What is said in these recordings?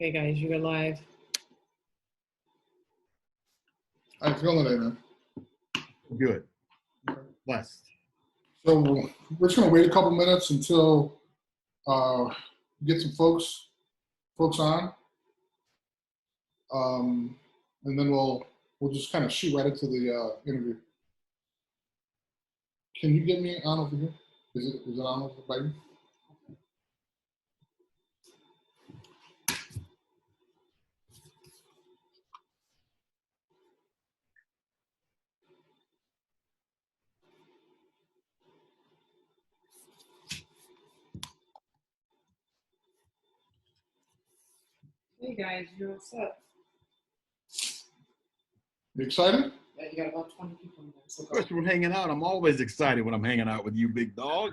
Okay, guys, you're live. How you feeling today, man? Good. Blessed. So we're just gonna wait a couple minutes until we get some folks on, and then we'll just kind of shoot right into the interview. Can you get me on over here? Is it on over by you? Hey guys, you're what's up? You excited? Yeah, you got about 20 people in there. So Chris, we're hanging out. I'm always excited when I'm hanging out with you, big dog.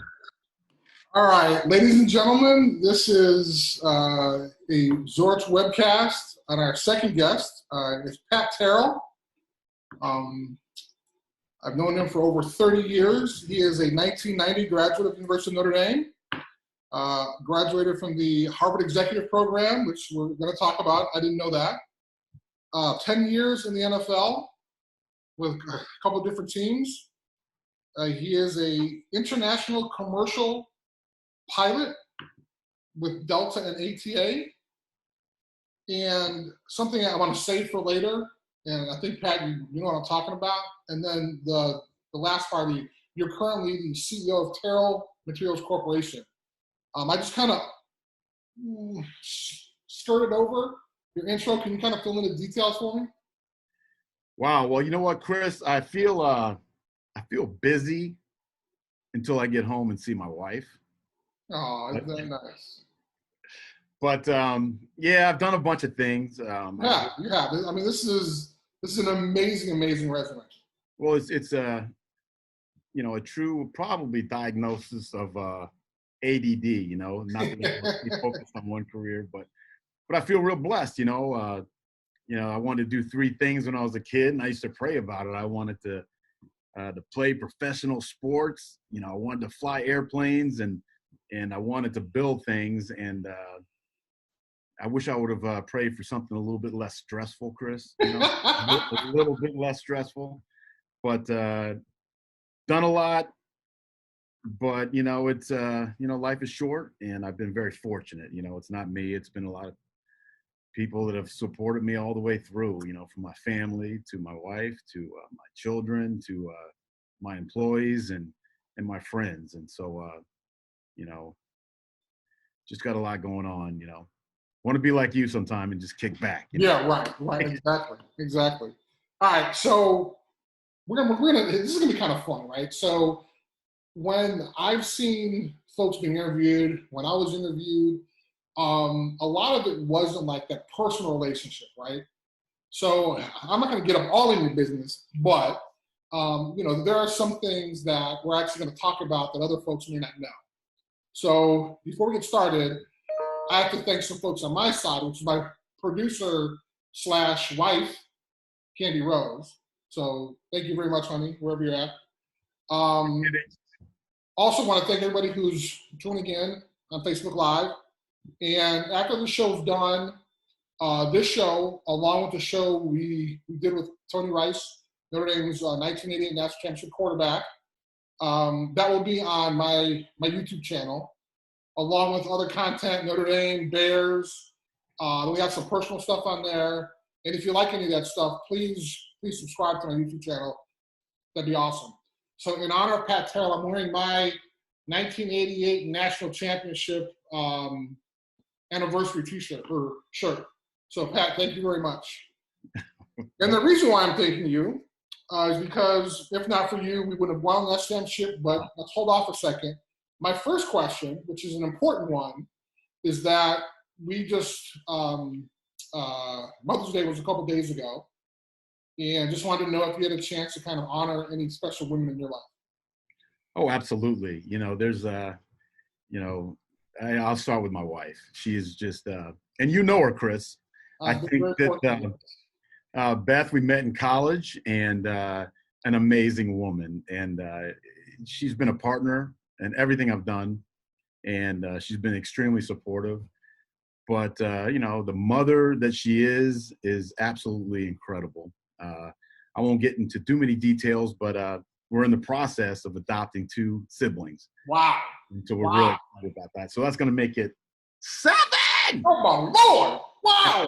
All right, ladies and gentlemen, this is a Zorich webcast, and our second guest is Pat Terrell. I've known him for over 30 years. He is a 1990 graduate of the University of Notre Dame, graduated from the Harvard Executive Program, which we're going to talk about. I didn't know that. 10 years in the NFL with a couple of different teams. He is a international commercial pilot with Delta and ATA. And something I want to say for later, and I think, Pat, you know what I'm talking about. And then the last part, you're currently the CEO of Terrell Materials Corporation. I just kind of skirted over your intro. Can you kind of fill in the details for me? Wow. Well, you know what, Chris? I feel busy until I get home and see my wife. Oh, isn't that nice? But yeah, I've done a bunch of things. Yeah, you have. I mean, this is an amazing resume. Well, it's a true probably diagnosis of ADD. Not that I be focused on one career, but I feel real blessed. I wanted to do three things when I was a kid, and I used to pray about it. I wanted to play professional sports. I wanted to fly airplanes, and I wanted to build things. And I wish I would have prayed for something a little bit less stressful, Chris. A little bit less stressful, but done a lot. But it's life is short, and I've been very fortunate. It's not me; it's been a lot of people that have supported me all the way through. From my family to my wife to my children to my employees and my friends, and so just got a lot going on. Want to be like you sometime and just kick back. Yeah, right, exactly. All right, so we're gonna. This is gonna be kind of fun, right? So when I've seen folks being interviewed, when I was interviewed, a lot of it wasn't like that personal relationship, right? So I'm not gonna get up all in your business, but there are some things that we're actually gonna talk about that other folks may not know. So before we get started, I have to thank some folks on my side, which is my producer / wife, Candy Rose. So thank you very much, honey, wherever you're at. Also want to thank everybody who's tuning in on Facebook Live. And after the show's done, this show, along with the show we did with Tony Rice, Notre Dame's 1988 National Championship quarterback, that will be on my YouTube channel, along with other content, Notre Dame, Bears. We have some personal stuff on there. And if you like any of that stuff, please subscribe to my YouTube channel. That'd be awesome. So in honor of Pat Terrell, I'm wearing my 1988 National Championship anniversary t-shirt or shirt. So Pat, thank you very much. And the reason why I'm thanking you is because if not for you, we would have won that championship, but let's hold off a second. My first question, which is an important one, is that we just, Mother's Day was a couple days ago, and just wanted to know if you had a chance to kind of honor any special women in your life. Oh, absolutely. There's I'll start with my wife. She is just, and you know her, Chris. I think that Beth, we met in college, and an amazing woman. And she's been a partner in everything I've done, and she's been extremely supportive. but the mother that she is absolutely incredible. I won't get into too many details, but we're in the process of adopting 2 siblings. Wow. And so we're really excited about that. So that's going to make it 7. Oh my Lord! Wow!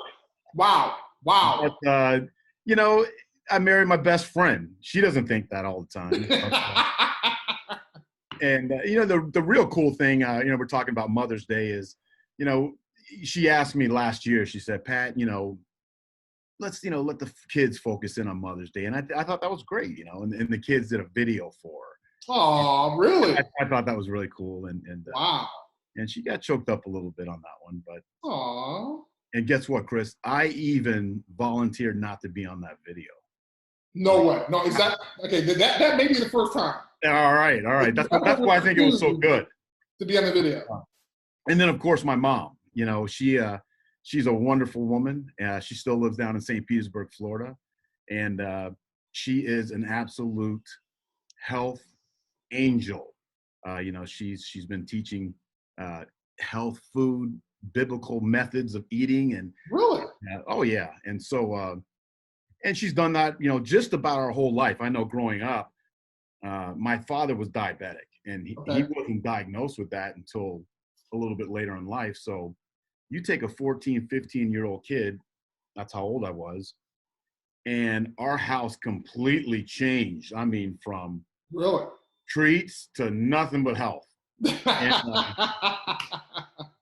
Wow! Wow! But, I married my best friend. She doesn't think that all the time. And the real cool thing, we're talking about Mother's Day is, she asked me last year. She said, "Pat, let's let the kids focus in on Mother's Day." And I thought that was great, and the kids did a video for her. Oh, really? I thought that was really cool, and wow. And she got choked up a little bit on that one, but. Aww. And guess what, Chris? I even volunteered not to be on that video. No way. No, is that okay? That may be the first time. All right. That's why I think it was so good to be on the video. And then, of course, my mom. She's a wonderful woman. She still lives down in St. Petersburg, Florida, and she is an absolute health angel. She's been teaching health food, biblical methods of eating, and really, oh yeah, and so. And she's done that, just about our whole life. I know growing up, my father was diabetic, and he wasn't diagnosed with that until a little bit later in life. So you take a 14, 15-year-old kid, that's how old I was, and our house completely changed. I mean, from really treats to nothing but health. And,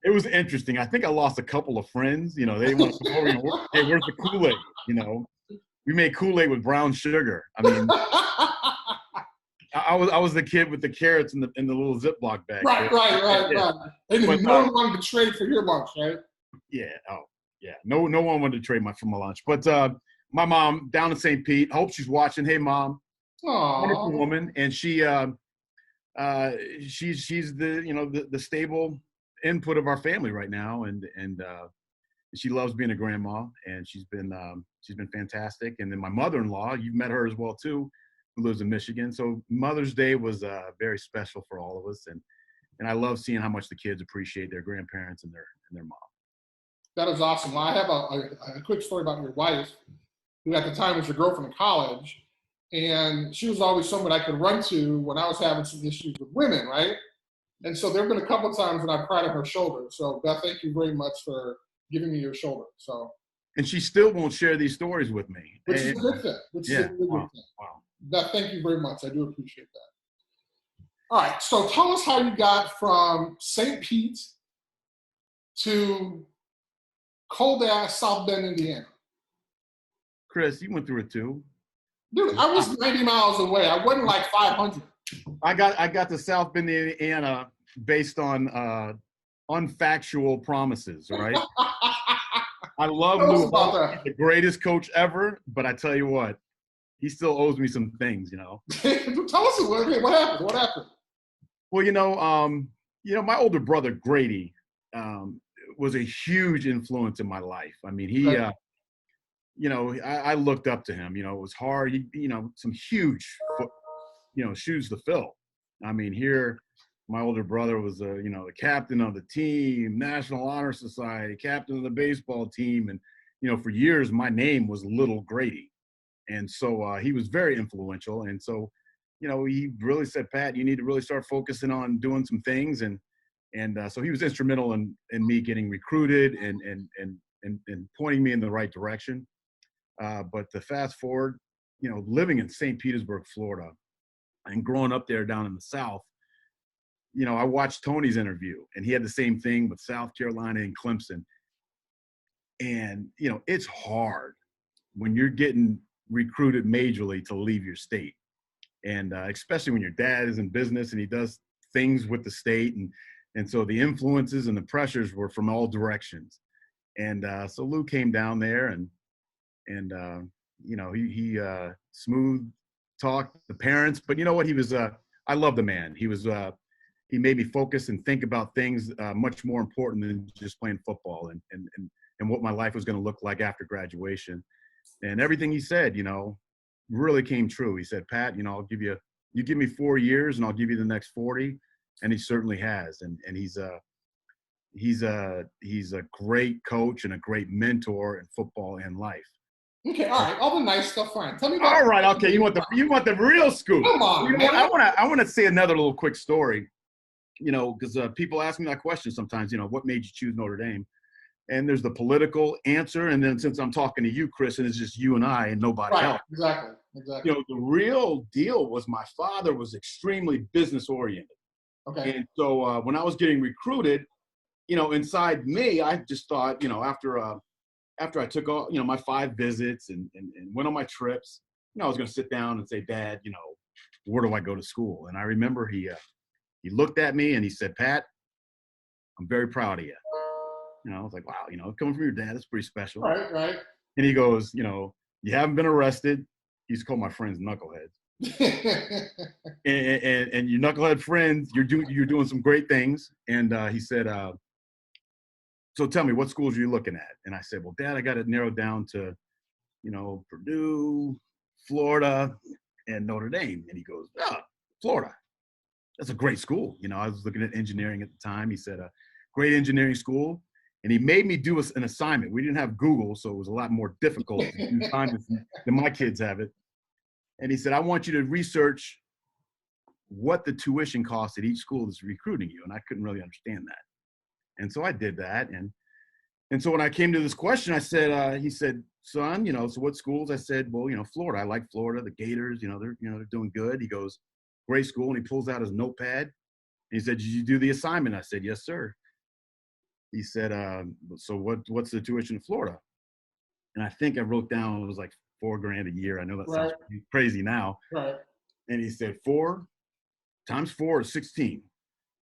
it was interesting. I think I lost a couple of friends. They want to come over and work. Hey, where's the Kool-Aid? We made Kool-Aid with brown sugar. I mean, I was the kid with the carrots in the little Ziploc bag. Right. And no one wanted to trade for your lunch, right? Yeah. Oh, yeah. No one wanted to trade much for my lunch. But my mom down in St. Pete. I hope she's watching. Hey, Mom. Aww. Wonderful woman, and she's the stable input of our family right now, and she loves being a grandma, and she's been fantastic. And then my mother-in-law, you've met her as well too, who lives in Michigan. So Mother's Day was very special for all of us, and I love seeing how much the kids appreciate their grandparents and their mom. That is awesome. Well, I have a quick story about your wife, who at the time was your girlfriend in college, and she was always someone I could run to when I was having some issues with women, right? And so there have been a couple of times when I've cried on her shoulder. So Beth, thank you very much for giving me your shoulder. So, and she still won't share these stories with me, which is a good thing. Wow. Beth, thank you very much. I do appreciate that. All right, so tell us how you got from St. Pete to cold-ass South Bend, Indiana. Chris, you went through it too. Dude, I was 90 miles away. I wasn't like 500. I got to South Bend, Indiana based on unfactual promises, right? I love Lou Holtz. He's the greatest coach ever, but I tell you what, he still owes me some things, Tell us what happened. What happened? Well, my older brother Grady was a huge influence in my life. I mean, I looked up to him. It was hard. Some huge, shoes to fill. I mean, here, my older brother was, the captain of the team, National Honor Society, captain of the baseball team. And, for years, my name was Little Grady. And so he was very influential. And so, he really said, Pat, you need to really start focusing on doing some things. And so he was instrumental in me getting recruited and pointing me in the right direction. But to fast forward, living in St. Petersburg, Florida, and growing up there down in the South, I watched Tony's interview, and he had the same thing with South Carolina and Clemson. And, it's hard when you're getting recruited majorly to leave your state. And especially when your dad is in business and he does things with the state. And so the influences and the pressures were from all directions. And so Lou came down there and he smooth talked the parents, but you know what? He was, I love the man. He was, he made me focus and think about things much more important than just playing football and what my life was going to look like after graduation. And everything he said, really came true. He said, Pat, you give me 4 years and I'll give you the next 40. And he certainly has. And he's he's a great coach and a great mentor in football and life. Okay, all right, all the nice stuff, fine. Tell me about. All right, okay, you want the real scoop. Come on, you know what? I want to say another little quick story. You know, because people ask me that question sometimes. You know, what made you choose Notre Dame? And there's the political answer, and then since I'm talking to you, Chris, and it's just you and I and nobody else. Exactly. You know, the real deal was my father was extremely business oriented. Okay. And so when I was getting recruited, you know, inside me, I just thought, you know, after I took all, you know, my 5 visits and went on my trips, you know, I was going to sit down and say, Dad, you know, where do I go to school? And I remember he looked at me and he said, Pat, I'm very proud of you. You know, I was like, wow, you know, coming from your dad, that's pretty special. Right. And he goes, you know, you haven't been arrested. He used to call my friends knuckleheads. and your knucklehead friends, you're doing some great things. And he said, so tell me, what schools are you looking at? And I said, well, Dad, I got it narrowed down to, you know, Purdue, Florida, and Notre Dame. And he goes, Florida. That's a great school. You know, I was looking at engineering at the time. He said, great engineering school. And he made me do an assignment. We didn't have Google, so it was a lot more difficult to do assignments than my kids have it. And he said, I want you to research what the tuition costs at each school that's recruiting you. And I couldn't really understand that. And so I did that. And so when I came to this question, I said, he said, son, you know, so what schools? I said, well, you know, Florida. I like Florida. The Gators, you know, they're doing good. He goes, great school. And he pulls out his notepad. And he said, did you do the assignment? I said, yes, sir. He said, so what's the tuition in Florida? And I think I wrote down, it was like $4,000 a year. I know that sounds crazy now. Right. And he said, 4 times 4 is 16.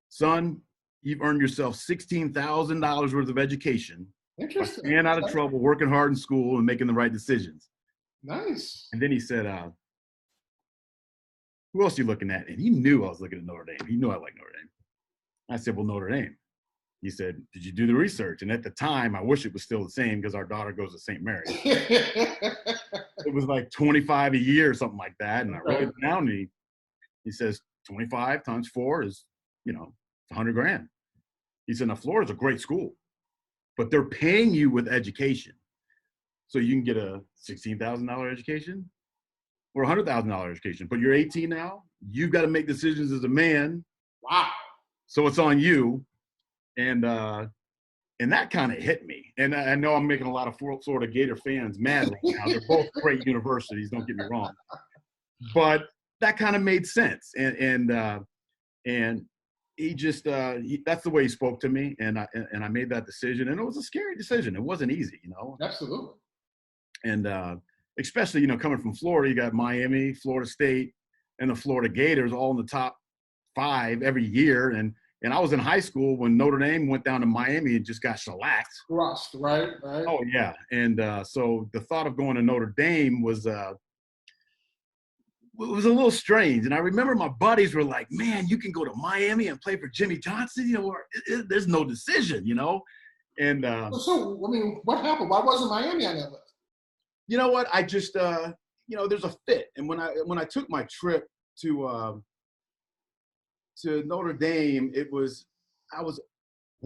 Son, you've earned yourself $16,000 worth of education. Interesting. By staying out of trouble, working hard in school, and making the right decisions. Nice. And then he said, who else are you looking at? And he knew I was looking at Notre Dame. He knew I liked Notre Dame. I said, well, Notre Dame. He said, did you do the research? And at the time, I wish it was still the same because our daughter goes to St. Mary's. It was like 25 a year or something like that. And I wrote it down, and he says, 25 times 4 is, you know, $100,000. He said, now Florida's a great school, but they're paying you with education. So you can get a $16,000 education or a $100,000 education. But you're 18 now. You've got to make decisions as a man. Wow. So it's on you. And that kind of hit me. And I know I'm making a lot of Florida Gator fans mad right now. They're both great universities, don't get me wrong. But that kind of made sense. And he just that's the way he spoke to me. And I made that decision. And it was a scary decision. It wasn't easy, you know. Absolutely. And especially, you know, coming from Florida, you got Miami, Florida State, and the Florida Gators all in the top 5 every year. And I was in high school when Notre Dame went down to Miami and just got shellacked. Crushed, right? Oh, yeah. And so the thought of going to Notre Dame was a little strange. And I remember my buddies were like, man, you can go to Miami and play for Jimmy Johnson, you know, or there's no decision, you know. And so, I mean, what happened? Why wasn't Miami on that list? You know what? I just, you know, there's a fit. And when I took my trip to Notre Dame, I'm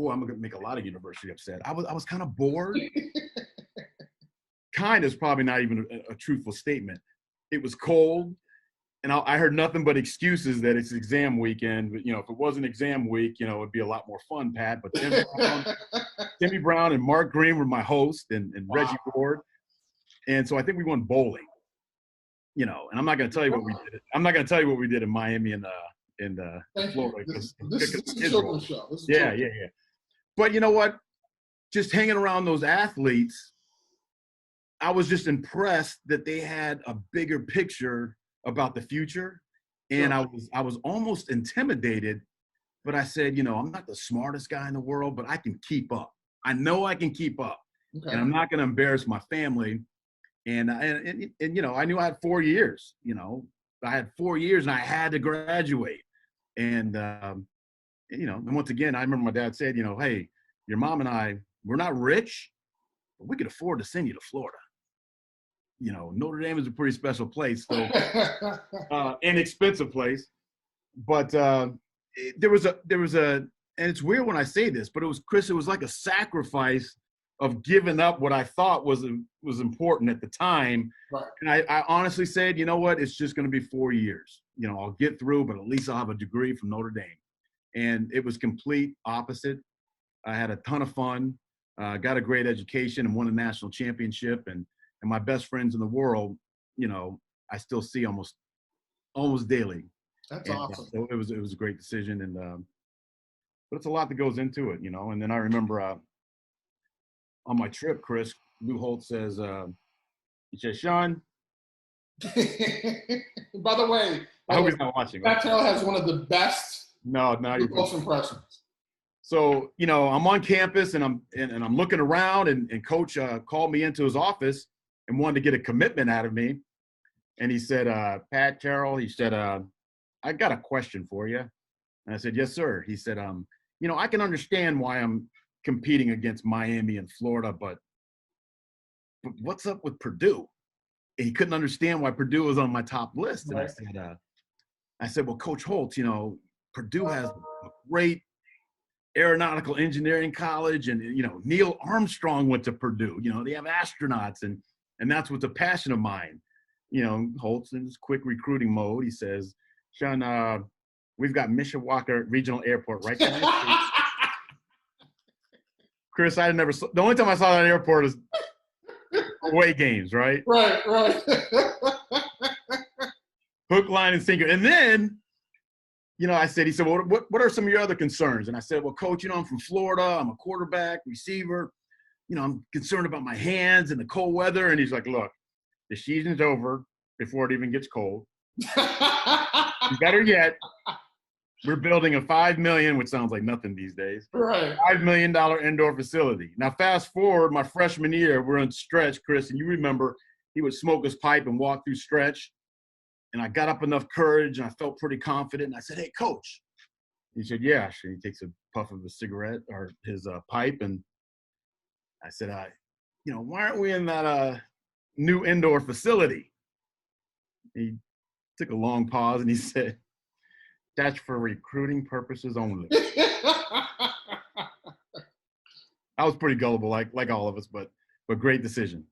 going to make a lot of university upset. I was kind of bored. Kind is probably not even a truthful statement. It was cold, and I heard nothing but excuses that it's exam weekend. But, you know, if it wasn't exam week, you know, it'd be a lot more fun, Pat. But Timmy Brown and Mark Green were my host, and Reggie Ward. And so I think we went bowling, you know, and I'm not going to tell you what we did. I'm not going to tell you what we did in Miami and Florida. This is a children's show. Yeah. But you know what? Just hanging around those athletes, I was just impressed that they had a bigger picture about the future. And I was almost intimidated, but I said, you know, I'm not the smartest guy in the world, but I can keep up. I know I can keep up. Okay. And I'm not going to embarrass my family. And you know, I knew I had 4 years, you know. I had 4 years and I had to graduate. And, you know, and once again, I remember my dad said, you know, hey, your mom and I, we're not rich, but we could afford to send you to Florida. You know, Notre Dame is a pretty special place, so inexpensive place. But there was an and it's weird when I say this, but it was like a sacrifice of giving up what I thought was important at the time. Right. And I honestly said, you know what, it's just going to be 4 years. You know, I'll get through, but at least I'll have a degree from Notre Dame. And it was complete opposite. I had a ton of fun, got a great education, and won a national championship. And my best friends in the world, you know, I still see almost daily. That's and, awesome. So it was a great decision, and but it's a lot that goes into it, you know. And then I remember on my trip, Chris, Lou Holtz says, he says, Sean. By the way, I hope he's not watching. Pat Terrell has one of the best close impressions. So, you know, I'm on campus and I'm looking around, and Coach called me into his office and wanted to get a commitment out of me. And he said, Pat Terrell, he said, I got a question for you. And I said, yes, sir. He said, you know, I can understand why I'm competing against Miami and Florida, but what's up with Purdue? And he couldn't understand why Purdue was on my top list. And right. I said, well, Coach Holtz, you know, Purdue has a great aeronautical engineering college, and, you know, Neil Armstrong went to Purdue. You know, they have astronauts, and that's what's a passion of mine. You know, Holtz, in his quick recruiting mode, he says, Sean, we've got Mishawaka Regional Airport right down the street. Chris, the only time I saw that airport is away games, right? Right. Hook, line, and sinker. And then, you know, he said, well, what are some of your other concerns? And I said, well, Coach, you know, I'm from Florida. I'm a quarterback, receiver. You know, I'm concerned about my hands and the cold weather. And he's like, look, the season's over before it even gets cold. Better yet, we're building a $5 million, which sounds like nothing these days. Right. $5 million indoor facility. Now, fast forward, my freshman year, we're in stretch, Chris, and you remember he would smoke his pipe and walk through stretch. And I got up enough courage, and I felt pretty confident. And I said, hey, Coach. He said, yeah. And he takes a puff of his cigarette or his pipe. And I said, you know, why aren't we in that new indoor facility? He took a long pause, and he said, that's for recruiting purposes only. I was pretty gullible, like all of us, but great decision.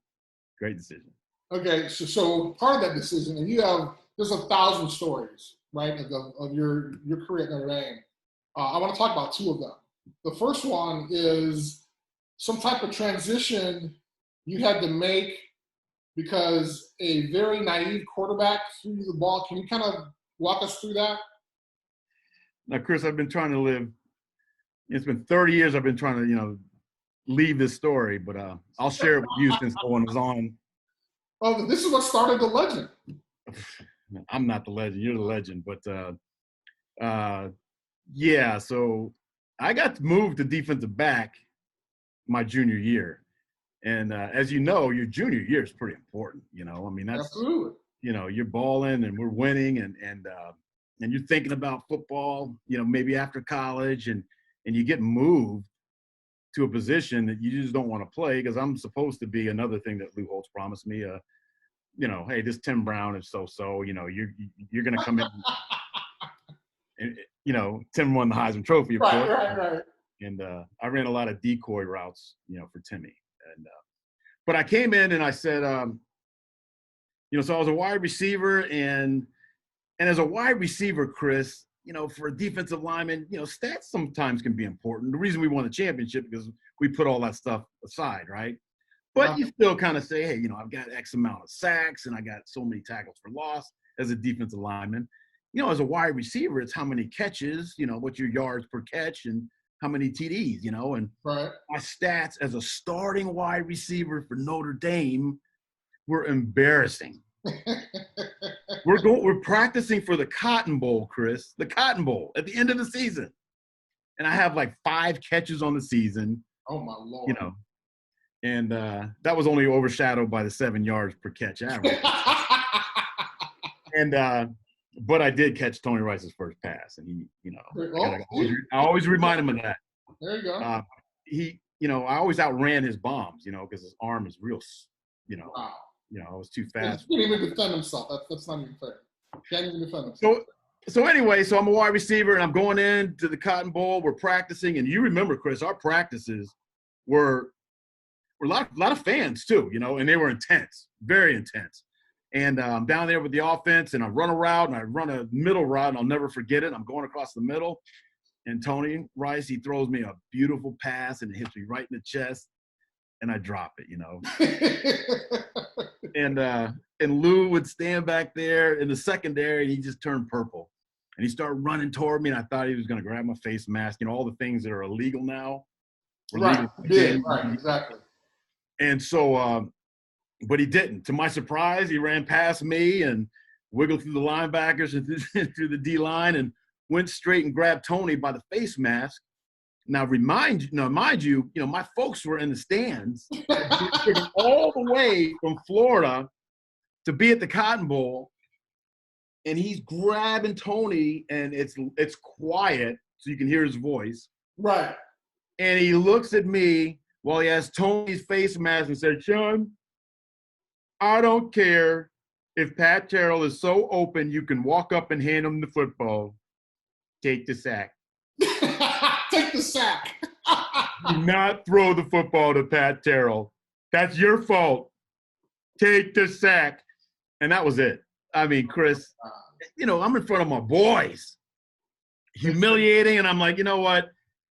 Great decision. Okay, so part of that decision, and there's 1,000 stories, right, of your career at Notre Dame. I want to talk about two of them. The first one is some type of transition you had to make because a very naive quarterback threw you the ball. Can you kind of walk us through that? Now, Chris, I've been trying to live. It's been 30 years I've been trying to, you know, leave this story, but I'll share it with you since no one was on. Oh, this is what started the legend. I'm not the legend. You're the legend. But, yeah, so I got moved to defensive back my junior year. And as you know, your junior year is pretty important, you know. I mean, that's absolutely. You know, you're balling and we're winning and you're thinking about football, you know, maybe after college, and you get moved to a position that you just don't want to play because I'm supposed to be another thing that Lou Holtz promised me. You know, hey, this Tim Brown is so. You know, you're going to come in. And, you know, Tim won the Heisman Trophy, of course. Right. And I ran a lot of decoy routes, you know, for Timmy. And but I came in and I said, you know, so I was a wide receiver, and as a wide receiver, Chris, you know, for a defensive lineman, you know, stats sometimes can be important. The reason we won the championship because we put all that stuff aside, right? But you still kind of say, hey, you know, I've got X amount of sacks and I got so many tackles for loss as a defensive lineman. You know, as a wide receiver, it's how many catches, you know, what's your yards per catch and how many TDs, you know, and right. My stats as a starting wide receiver for Notre Dame were embarrassing. We're practicing for the Cotton Bowl, Chris, the Cotton Bowl at the end of the season. And I have like 5 catches on the season. Oh my Lord. You know, and that was only overshadowed by the 7 yards per catch average. And but I did catch Tony Rice's first pass, and he, you know, I always remind him of that. There you go. He, you know, I always outran his bombs, you know, because his arm is real, you know. Wow. You know, I was too fast. He can't even defend himself. That's not even fair. Can't even defend himself. So, So anyway, so I'm a wide receiver, and I'm going in to the Cotton Bowl. We're practicing, and you remember, Chris, our practices were a lot of fans too, you know, and they were intense, very intense. And I'm down there with the offense, and I run a route, and I run a middle route, and I'll never forget it. I'm going across the middle, and Tony Rice, he throws me a beautiful pass, and it hits me right in the chest, and I drop it, you know. And Lou would stand back there in the secondary, and he just turned purple. And he started running toward me, and I thought he was going to grab my face mask. You know, all the things that are illegal now. Right, exactly. And so, but he didn't. To my surprise, he ran past me and wiggled through the linebackers and through the D-line and went straight and grabbed Tony by the face mask. Now, mind you, my folks were in the stands all the way from Florida to be at the Cotton Bowl, and he's grabbing Tony, and it's quiet so you can hear his voice. Right. And he looks at me while he has Tony's face mask and said, "Sean, I don't care if Pat Terrell is so open you can walk up and hand him the football. Take the sack." Take the sack. Do not throw the football to Pat Terrell. That's your fault. Take the sack. And that was it. I mean, Chris, I'm in front of my boys. Humiliating, and I'm like, you know what?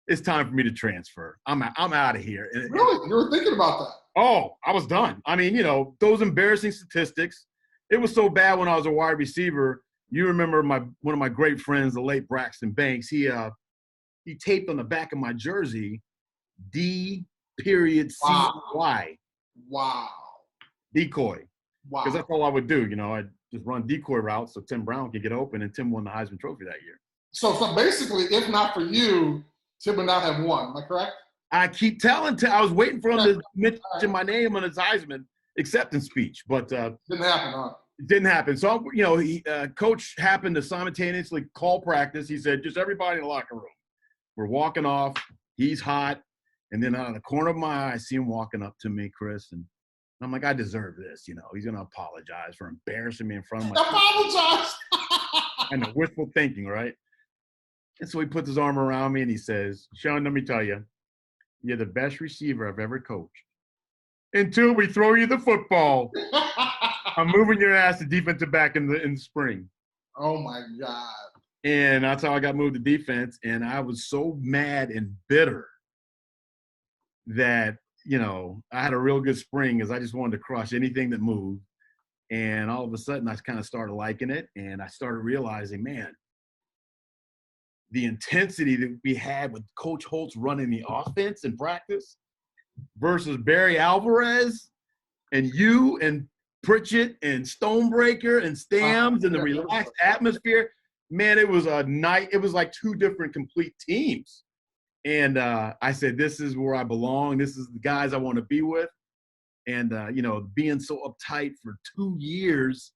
It's time for me to transfer. I'm out of here. Really? You were thinking about that? Oh, I was done. I mean, those embarrassing statistics. It was so bad when I was a wide receiver. You remember one of my great friends, the late Braxton Banks, he taped on the back of my jersey, D.CY. Wow. Decoy. Wow. Because that's all I would do. I'd just run decoy routes so Tim Brown could get open, and Tim won the Heisman Trophy that year. So basically, if not for you, Tim would not have won. Am I correct? I keep telling Tim. I was waiting for him to mention my name on his Heisman acceptance speech, but didn't happen, huh? It didn't happen. So, Coach happened to simultaneously call practice. He said, just everybody in the locker room. We're walking off. He's hot. And then out of the corner of my eye, I see him walking up to me, Chris. And I'm like, I deserve this. He's going to apologize for embarrassing me in front of my Apologize! And the wishful thinking, right? And so he puts his arm around me and he says, "Sean, let me tell you, you're the best receiver I've ever coached. Until we throw you the football, I'm moving your ass to defensive back in the spring." Oh, my God. And that's how I got moved to defense. And I was so mad and bitter that, I had a real good spring because I just wanted to crush anything that moved. And all of a sudden, I kind of started liking it. And I started realizing, man, the intensity that we had with Coach Holtz running the offense in practice versus Barry Alvarez and you and Pritchett and Stonebreaker and Stams and the relaxed atmosphere, man, it was a night. It was like two different complete teams. And I said, this is where I belong. This is the guys I want to be with. And, being so uptight for 2 years,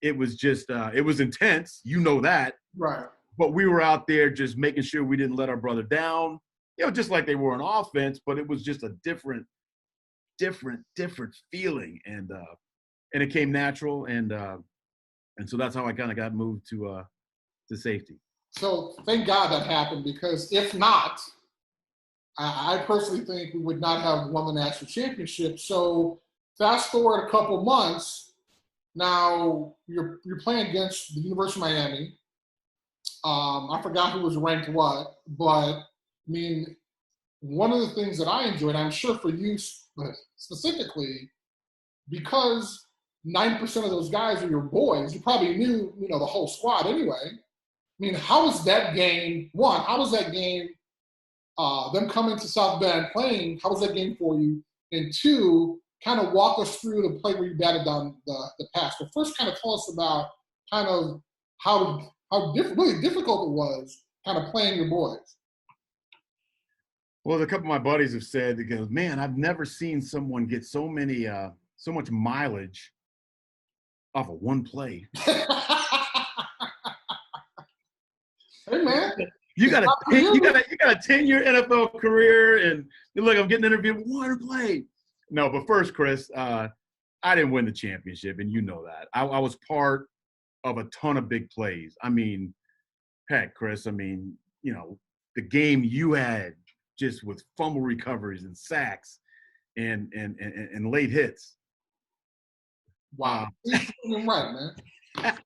it was just it was intense. You know that. Right. But we were out there just making sure we didn't let our brother down, just like they were on offense, but it was just a different feeling. And it came natural. And so that's how I kind of got moved to safety. So thank God that happened, because if not, I personally think we would not have won the national championship. So fast forward a couple months, now you're playing against the University of Miami. I forgot who was ranked what, but one of the things that I enjoyed, I'm sure for you specifically, because 90% of those guys are your boys, you probably knew, the whole squad anyway. How was that game? One, how was that game, them coming to South Bend playing, how was that game for you? And two, kind of walk us through the play where you batted down the pass. But first, kind of tell us about kind of how really difficult it was kind of playing your boys. Well, a couple of my buddies have said, because, man, I've never seen someone get so much mileage off of one play. Hey, man. You got a 10-year NFL career, and look, I'm getting interviewed one play. No, but first, Chris, I didn't win the championship, and you know that. I was part of a ton of big plays. I mean, heck, Chris, I mean, you know, the game you had just with fumble recoveries and sacks and late hits. Wow. You're right, man.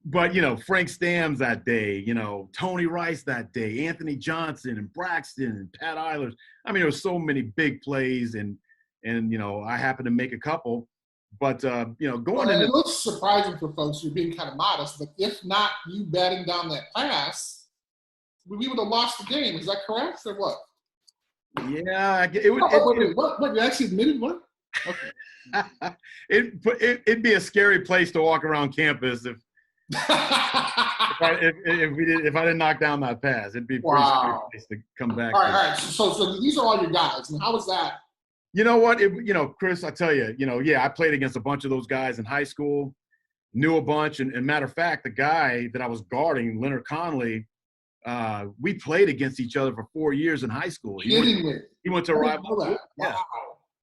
But, you know, Frank Stamms that day, you know, Tony Rice that day, Anthony Johnson and Braxton and Pat Eilers. I mean, there were so many big plays, and you know, I happened to make a couple. But, you know, going into – it looks surprising for folks. You're being kind of modest. But if not you batting down that pass, we would have lost the game. Is that correct or what? Yeah. It would. What? You actually admitted what? Okay. It'd be a scary place to walk around campus if I didn't knock down that pass. It'd be a pretty scary place to come back. All right. So these are all your guys. And how was that? You know what? You know, Chris, I tell you, you know, yeah, I played against a bunch of those guys in high school, knew a bunch. And matter of fact, the guy that I was guarding, Leonard Conley, we played against each other for 4 years in high school. He went to rival. Yeah.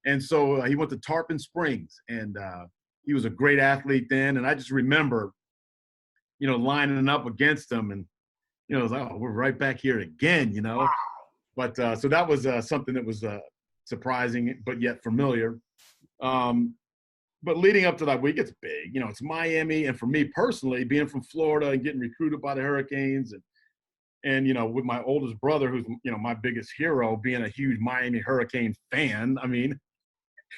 And so he went to Tarpon Springs, and he was a great athlete then. And I just remember, you know, lining up against him, and, you know, I was like, oh, we're right back here again, you know. Wow. But so that was something that was surprising but yet familiar. But leading up to that week, it's big. You know, it's Miami. And for me personally, being from Florida and getting recruited by the Hurricanes, and you know, with my oldest brother, who's, you know, my biggest hero, being a huge Miami Hurricane fan, I mean,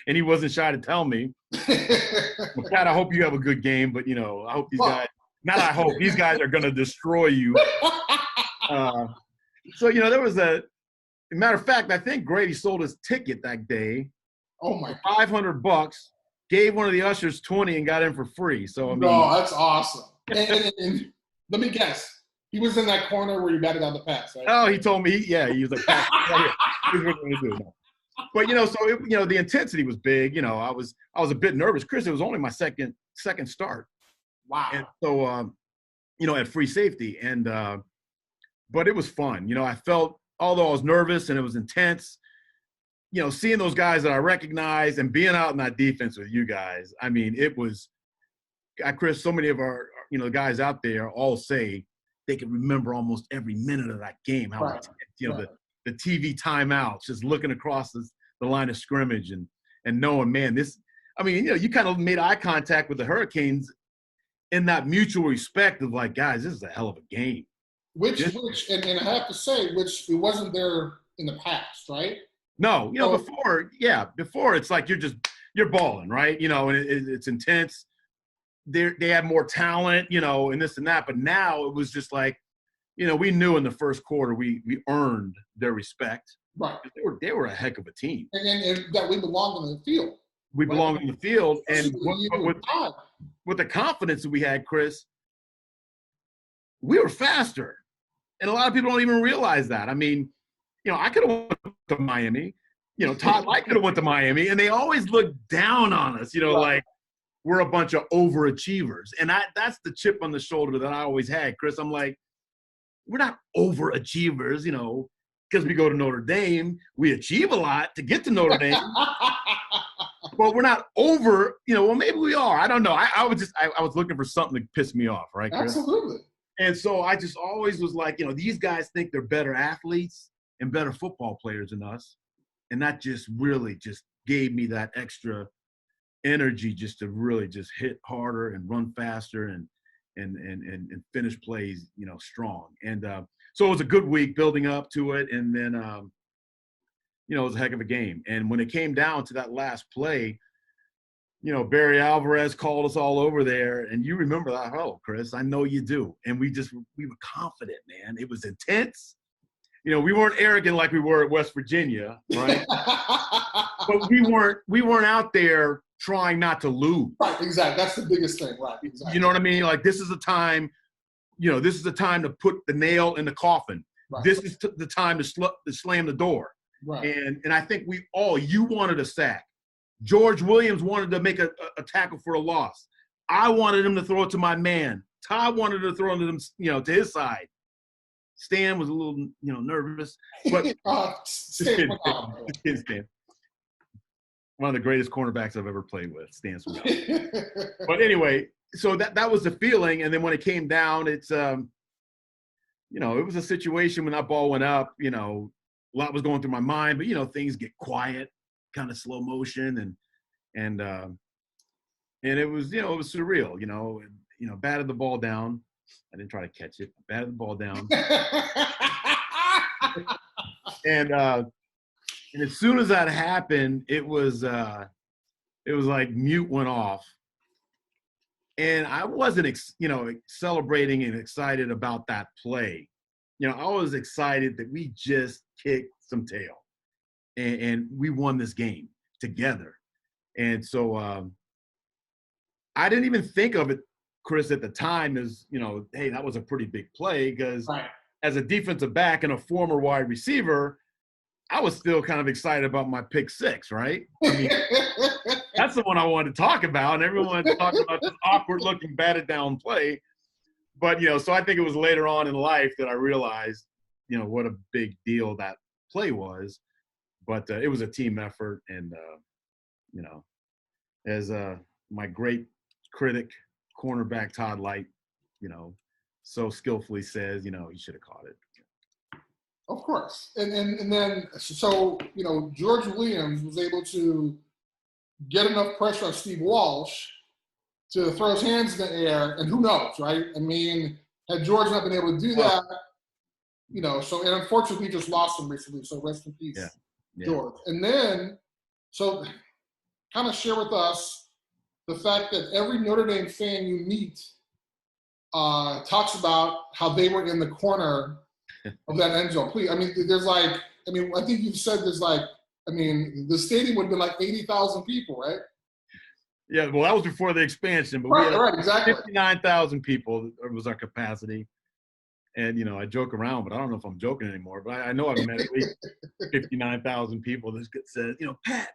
and he wasn't shy to tell me, well, Pat, I hope you have a good game, but, you know, I hope these guys – not I hope. These guys are going to destroy you. So, you know, there was a matter of fact, I think Grady sold his ticket that day. Oh, my God. $500, gave one of the ushers 20 and got in for free. So, I mean. No, that's awesome. And let me guess. He was in that corner where you batted on the pass, right? Oh, he told me, he was like, Pat, here's what we're going to do. No. But, you know, so, you know, the intensity was big. You know, I was a bit nervous. Chris, it was only my second start. Wow. And so, you know, at free safety. And, but it was fun. You know, I felt, although I was nervous and it was intense, you know, seeing those guys that I recognized and being out in that defense with you guys, I mean, it was, Chris, so many of our, you know, guys out there all say they can remember almost every minute of that game. How, right. You know, the TV timeouts, just looking across the line of scrimmage and knowing, man, this, I mean, you know, you kind of made eye contact with the Hurricanes in that mutual respect of like, guys, this is a hell of a game. Which, and I have to say, which it wasn't there in the past, right? No, you know, before it's like you're balling, right? You know, and it's intense. They have more talent, you know, and this and that. But now it was just like, you know, we knew in the first quarter we earned their respect. Right. They were a heck of a team. And that we belonged in the field. We belonged in the field, and with the confidence that we had, Chris, we were faster. And a lot of people don't even realize that. I mean, you know, I could have went to Miami. You know, Todd Light could have went to Miami, and they always look down on us, you know, like we're a bunch of overachievers. And that's the chip on the shoulder that I always had, Chris. I'm like, we're not overachievers, you know, because we go to Notre Dame. We achieve a lot to get to Notre Dame. But we're not over, you know, well, maybe we are. I don't know. I was looking for something to piss me off, right, Chris? Absolutely. And so I just always was like, you know, these guys think they're better athletes and better football players than us. And that just really just gave me that extra energy just to really just hit harder and run faster and finish plays, you know, strong. And so it was a good week building up to it. And then, you know, it was a heck of a game. And when it came down to that last play, you know, Barry Alvarez called us all over there. And you remember that, oh, Chris, I know you do. And we were confident, man. It was intense. You know, we weren't arrogant like we were at West Virginia, right? But we weren't out there trying not to lose. Right, exactly. That's the biggest thing, right? Exactly. You know what I mean? Like, this is the time, you know, this is the time to put the nail in the coffin. Right. This is the time to slam the door. Right. And I think you wanted a sack. George Williams wanted to make a tackle for a loss. I wanted him to throw it to my man. Todd wanted to throw it to him, you know, to his side. Stan was a little, you know, nervous, but Stan. One of the greatest cornerbacks I've ever played with, Stan Smith. But anyway, so that was the feeling. And then when it came down, it's, you know, it was a situation when that ball went up, you know, a lot was going through my mind, but, you know, things get quiet, kind of slow motion. And it was, you know, it was surreal, you know, and, you know, batted the ball down. I didn't try to catch it. I batted the ball down. And as soon as that happened, it was like mute went off. And I wasn't, you know, celebrating and excited about that play. You know, I was excited that we just kicked some tail and we won this game together. And so I didn't even think of it, Chris, at the time as, you know, hey, that was a pretty big play, because as a defensive back and a former wide receiver, I was still kind of excited about my pick six, right? I mean, that's the one I wanted to talk about, and everyone talked about this awkward-looking batted down play. But, you know, so I think it was later on in life that I realized, you know, what a big deal that play was. But it was a team effort, and, you know, as my great critic, cornerback Todd Light, you know, so skillfully says, you know, he should have caught it. Of course. And then, so, you know, George Williams was able to get enough pressure on Steve Walsh to throw his hands in the air, and who knows, right? I mean, had George not been able to do that, you know, so, and unfortunately we just lost him recently, so rest in peace, George. And then, so kind of share with us the fact that every Notre Dame fan you meet talks about how they were in the corner of that end zone. Please, I mean, there's like, I mean, I think you've said there's like, I mean, the stadium would have been like 80,000 people, right? Yeah, well, that was before the expansion, but right, exactly. 59,000 people was our capacity. And, you know, I joke around, but I don't know if I'm joking anymore. But I know I've met at least 59,000 people that said, you know, Pat,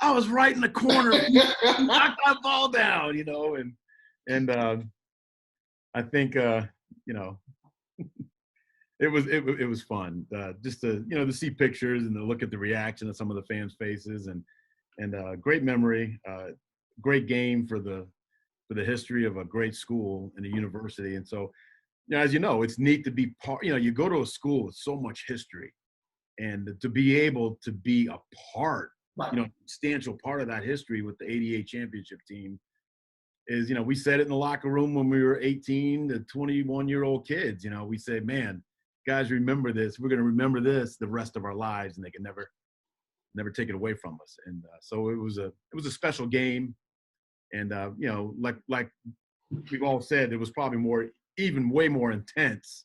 I was right in the corner. Knocked that ball down, you know. And I think, you know, it was fun just to, you know, to see pictures and to look at the reaction of some of the fans' faces, and great memory, great game for the history of a great school and a university. And so, you know, as you know, it's neat to be part. You know, you go to a school with so much history, and to be able to be a part, you know, substantial part of that history with the '88 championship team is, you know, we said it in the locker room when we were 18 to 21-year-old kids. You know, we said, man, guys, remember this. We're going to remember this the rest of our lives, and they can never take it away from us. And so it was a special game. And, you know, like we've all said, it was probably way more intense,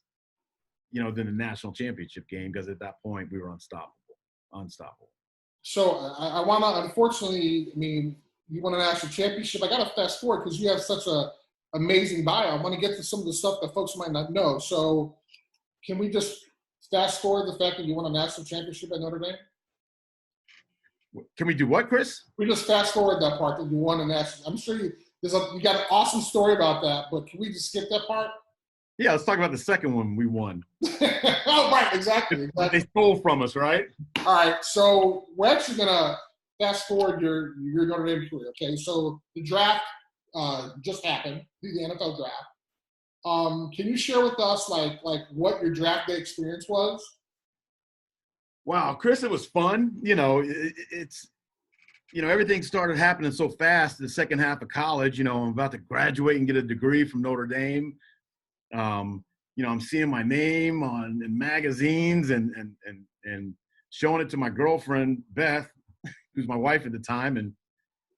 you know, than the national championship game, because at that point we were unstoppable. So I want to, unfortunately, I mean, you won a national championship. I got to fast forward because you have such a amazing bio. I want to get to some of the stuff that folks might not know. So can we just fast forward the fact that you won a national championship at Notre Dame? Can we do what, Chris? We just fast forward that part that you won a national. I'm sure you got an awesome story about that, but can we just skip that part? Yeah, let's talk about the second one we won. Oh, right, exactly. They stole from us, right? All right, so we're actually gonna fast forward your Notre Dame career. Okay, so the draft just happened, the NFL draft. Can you share with us like what your draft day experience was? Wow, Chris, it was fun. You know, it's, you know, everything started happening so fast in the second half of college. You know, I'm about to graduate and get a degree from Notre Dame. You know, I'm seeing my name in magazines and showing it to my girlfriend, Beth, who's my wife at the time. And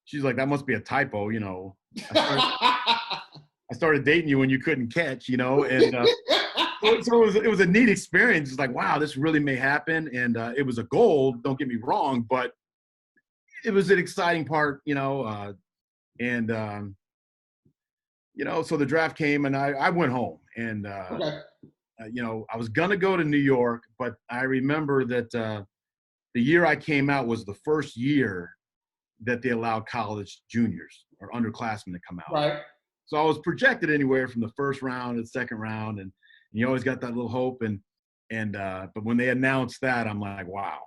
she's like, that must be a typo, you know. I started dating you when you couldn't catch, you know. And so it was a neat experience. It's like, wow, this really may happen. And it was a goal, don't get me wrong, but it was an exciting part, you know. You know, so the draft came and I went home. And, you know, I was going to go to New York, but I remember that the year I came out was the first year that they allowed college juniors or underclassmen to come out. Right. So I was projected anywhere from the first round to the second round, and you always got that little hope. But when they announced that, I'm like, wow,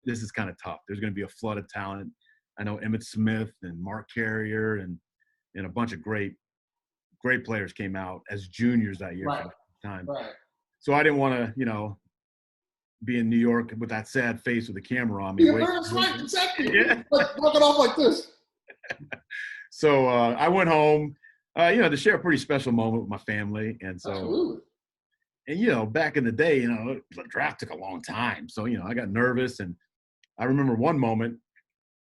this is kind of tough. There's going to be a flood of talent. I know Emmitt Smith and Mark Carrier and a bunch of great great players came out as juniors that year Right. for the first time. Right. So I didn't want to, be in New York with that sad face with the camera on me. Yeah, that's right. Exactly. Yeah. Like, walking off like this. So I went home, to share a pretty special moment with my family. And so, Absolutely. and, back in the day, the draft took a long time. So, I got nervous. And I remember one moment,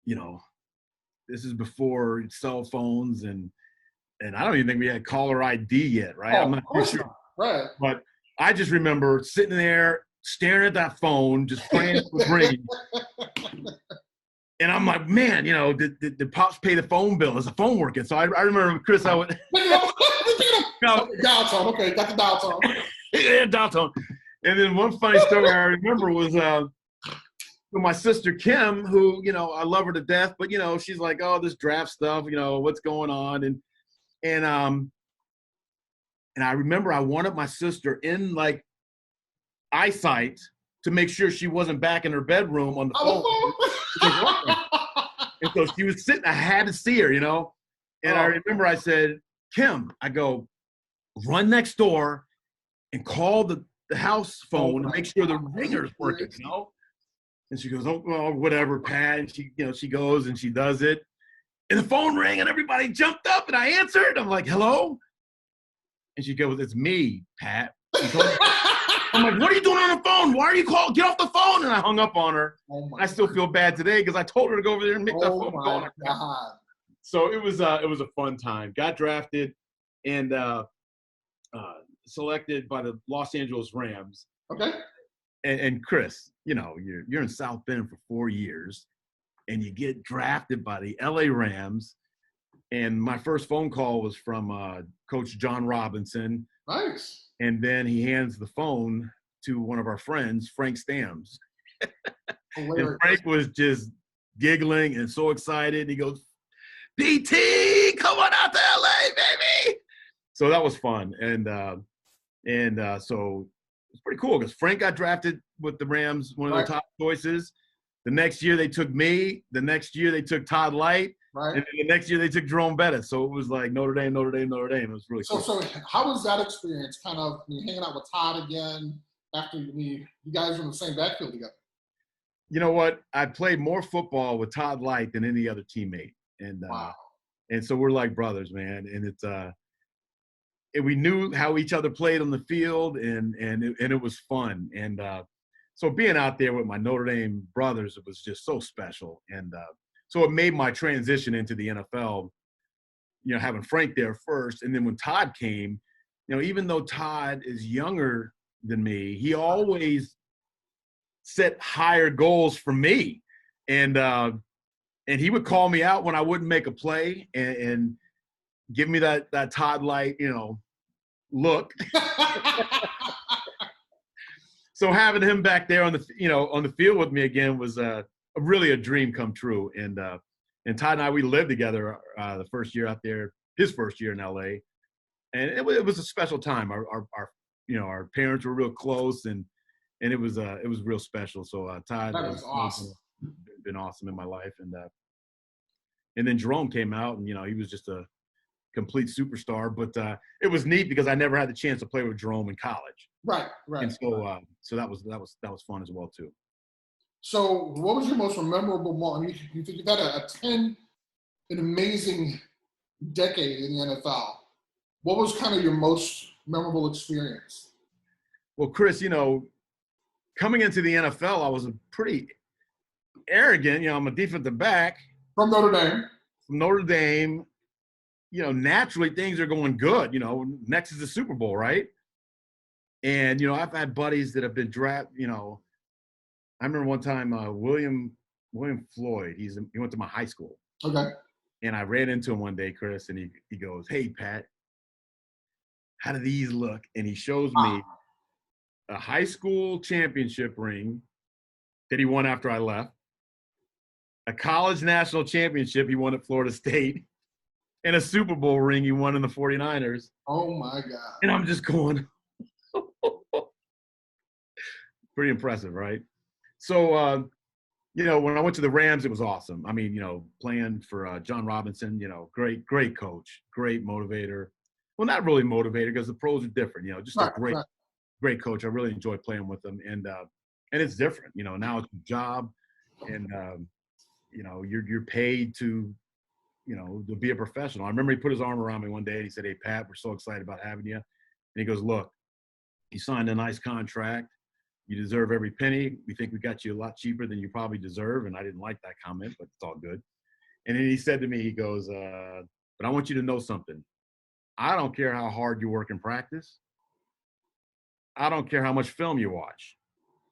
this is before cell phones and I don't even think we had caller ID yet, right? I'm not too sure. Right. But I just remember sitting there staring at that phone, just praying it would ring. And I'm like, man, did Pops pay the phone bill? Is the phone working? So I remember, Chris, I would – dial tone. Okay, got the dial tone. Yeah, dial tone. And then one funny story I remember was my sister Kim, who, I love her to death, but, she's like, oh, this draft stuff, what's going on? And I remember I wanted my sister in, like, eyesight to make sure she wasn't back in her bedroom on the phone. And so she was sitting, I had to see her, And I remember I said, Kim, I go, run next door and call the house phone and make sure the ringer's working, And she goes, oh, well, whatever, Pat. And she, she goes and she does it. And the phone rang and everybody jumped up and I answered. I'm like, hello? And she goes, it's me, Pat. I'm like, what are you doing on the phone? Why are you calling? Get off the phone. And I hung up on her. I still feel bad today because I told her to go over there and make that phone call. God. So it was a fun time. Got drafted and selected by the Los Angeles Rams. Okay. And Chris, you're in South Bend for 4 years and you get drafted by the LA Rams. And my first phone call was from Coach John Robinson. Nice. And then he hands the phone to one of our friends, Frank Stams. And Frank was just giggling and so excited. He goes, PT, come on out to LA, baby. So that was fun. And so it's pretty cool because Frank got drafted with the Rams, one of their top choices. The next year they took me. The next year they took Todd Light. Right. And then the next year they took Jerome Bettis. So it was like Notre Dame. It was really cool. So how was that experience kind of hanging out with Todd again after you guys were in the same backfield together? You know what? I played more football with Todd Light than any other teammate. And wow. And so we're like brothers, man. And it's and we knew how each other played on the field and it was fun. And so being out there with my Notre Dame brothers, it was just so special. And so it made my transition into the NFL, having Frank there first. And then when Todd came, even though Todd is younger than me, he always set higher goals for me. And he would call me out when I wouldn't make a play and give me that Todd Light, look. So having him back there on the field with me again was really a dream come true. And Todd and I, we lived together the first year out there, his first year in LA, and it was a special time. Our parents were real close, and it was real special. So Todd was awesome. Been awesome in my life, and then Jerome came out, and he was just a complete superstar. But it was neat because I never had the chance to play with Jerome in college. Right. And so so that was fun as well too. So what was your most memorable moment? You've had an amazing decade in the NFL. What was kind of your most memorable experience? Well, Chris, coming into the NFL, I was a pretty arrogant. I'm a defensive back. From Notre Dame. Naturally things are going good. Next is the Super Bowl, right? And, I've had buddies that have been drafted, I remember one time William Floyd, he went to my high school. Okay. And I ran into him one day, Chris, and he goes, hey, Pat, how do these look? And he shows me a high school championship ring that he won after I left, a college national championship he won at Florida State, and a Super Bowl ring he won in the 49ers. Oh, my God. And I'm just going, pretty impressive, right? So, when I went to the Rams, it was awesome. I mean, playing for John Robinson, great coach, great motivator. well, not really motivated because the pros are different. Just a Right. great coach. I really enjoy playing with him, and it's different. Now it's a job, and you're paid to to be a professional. I remember he put his arm around me one day and he said, "Hey, Pat, we're so excited about having you." And he goes, "Look, you signed a nice contract. You deserve every penny. We think we got you a lot cheaper than you probably deserve." And I didn't like that comment, but it's all good. And then he said to me, he goes, "But I want you to know something. I don't care how hard you work in practice. I don't care how much film you watch.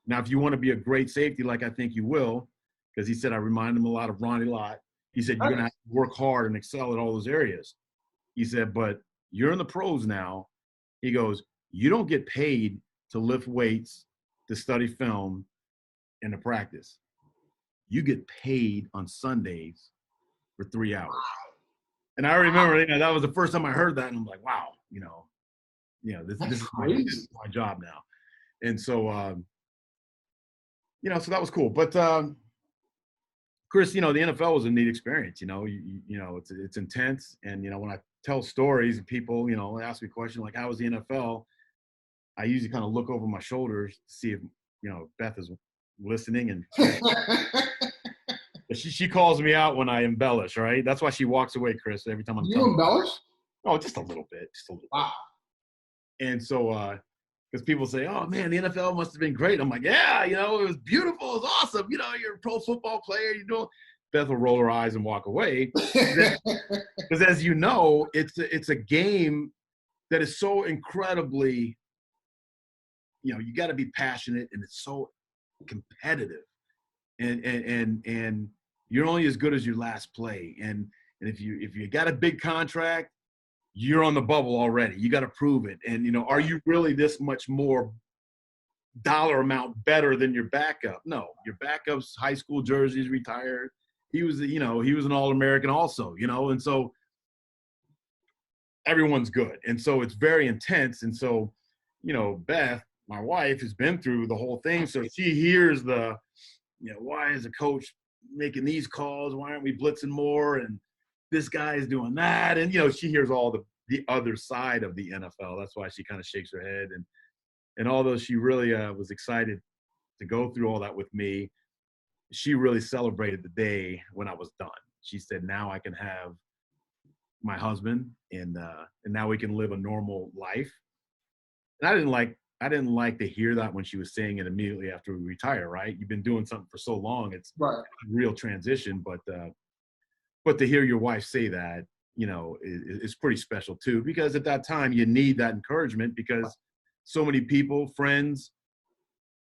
Now, if you want to be a great safety, like I think you will," because he said I remind him a lot of Ronnie Lott. He said, "You're going to have to work hard and excel at all those areas." He said, "But you're in the pros now." He goes, "You don't get paid to lift weights, to study film, and to practice. You get paid on Sundays for 3 hours." And I remember, that was the first time I heard that, and I'm like, wow, this is my job now. And so, so that was cool. But Chris, the NFL was a neat experience. It's intense, and when I tell stories, people, ask me a question like, "How was the NFL?" I usually kind of look over my shoulders to see if Beth is listening, and she calls me out when I embellish. Right? That's why she walks away, Chris, every time I'm. You embellish? Oh, just a little bit, Wow. And so, because people say, "Oh man, the NFL must have been great." I'm like, "Yeah, it was beautiful, it was awesome. You're a pro football player. Beth will roll her eyes and walk away, because as you know, it's a game that is so incredibly, you got to be passionate, and it's so competitive, and you're only as good as your last play, and if you got a big contract, you're on the bubble already. You got to prove it. And, are you really this much more dollar amount better than your backup? No, your backup's high school jerseys, retired. He was an All-American also, and so everyone's good. And so it's very intense. And so, Beth, my wife, has been through the whole thing. So she hears why is the coach making these calls? Why aren't we blitzing more? And this guy is doing that. And, she hears all the other side of the NFL. That's why she kind of shakes her head. And although she really was excited to go through all that with me, she really celebrated the day when I was done. She said, "Now I can have my husband, and now we can live a normal life." And I didn't like to hear that when she was saying it immediately after we retire, right? You've been doing something for so long. It's right. A real transition, but to hear your wife say that, is pretty special too, because at that time you need that encouragement, because so many people, friends,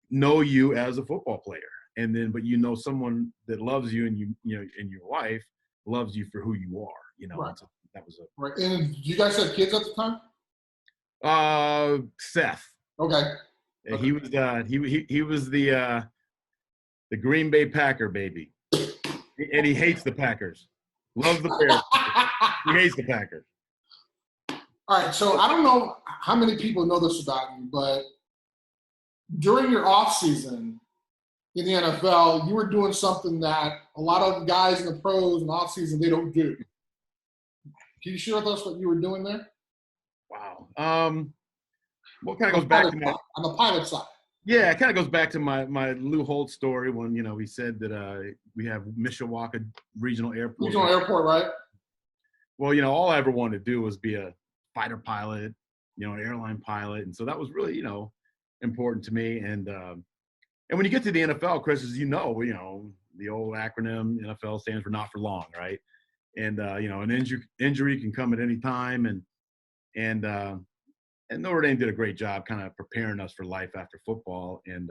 know you as a football player, but someone that loves you, and and your wife loves you for who you are, Right. So that was right. And you guys had kids at the time? Seth. Okay. He was he was the Green Bay Packer baby, and he hates the Packers. Loves the Bears. He hates the Packers. All right, so I don't know how many people know this about you, but during your off season in the NFL, you were doing something that a lot of guys in the pros in off season they don't do. Can you share with us what you were doing there? Wow. What kind of goes back to on the pilot side? Yeah, it kind of goes back to my Lou Holtz story when he said that we have Mishawaka Regional Airport. Regional Airport, right? Well, all I ever wanted to do was be a fighter pilot, an airline pilot, and so that was really important to me. And when you get to the NFL, Chris, as the old acronym NFL stands for not for long, right? And an injury can come at any time, and Notre Dame did a great job kind of preparing us for life after football. And,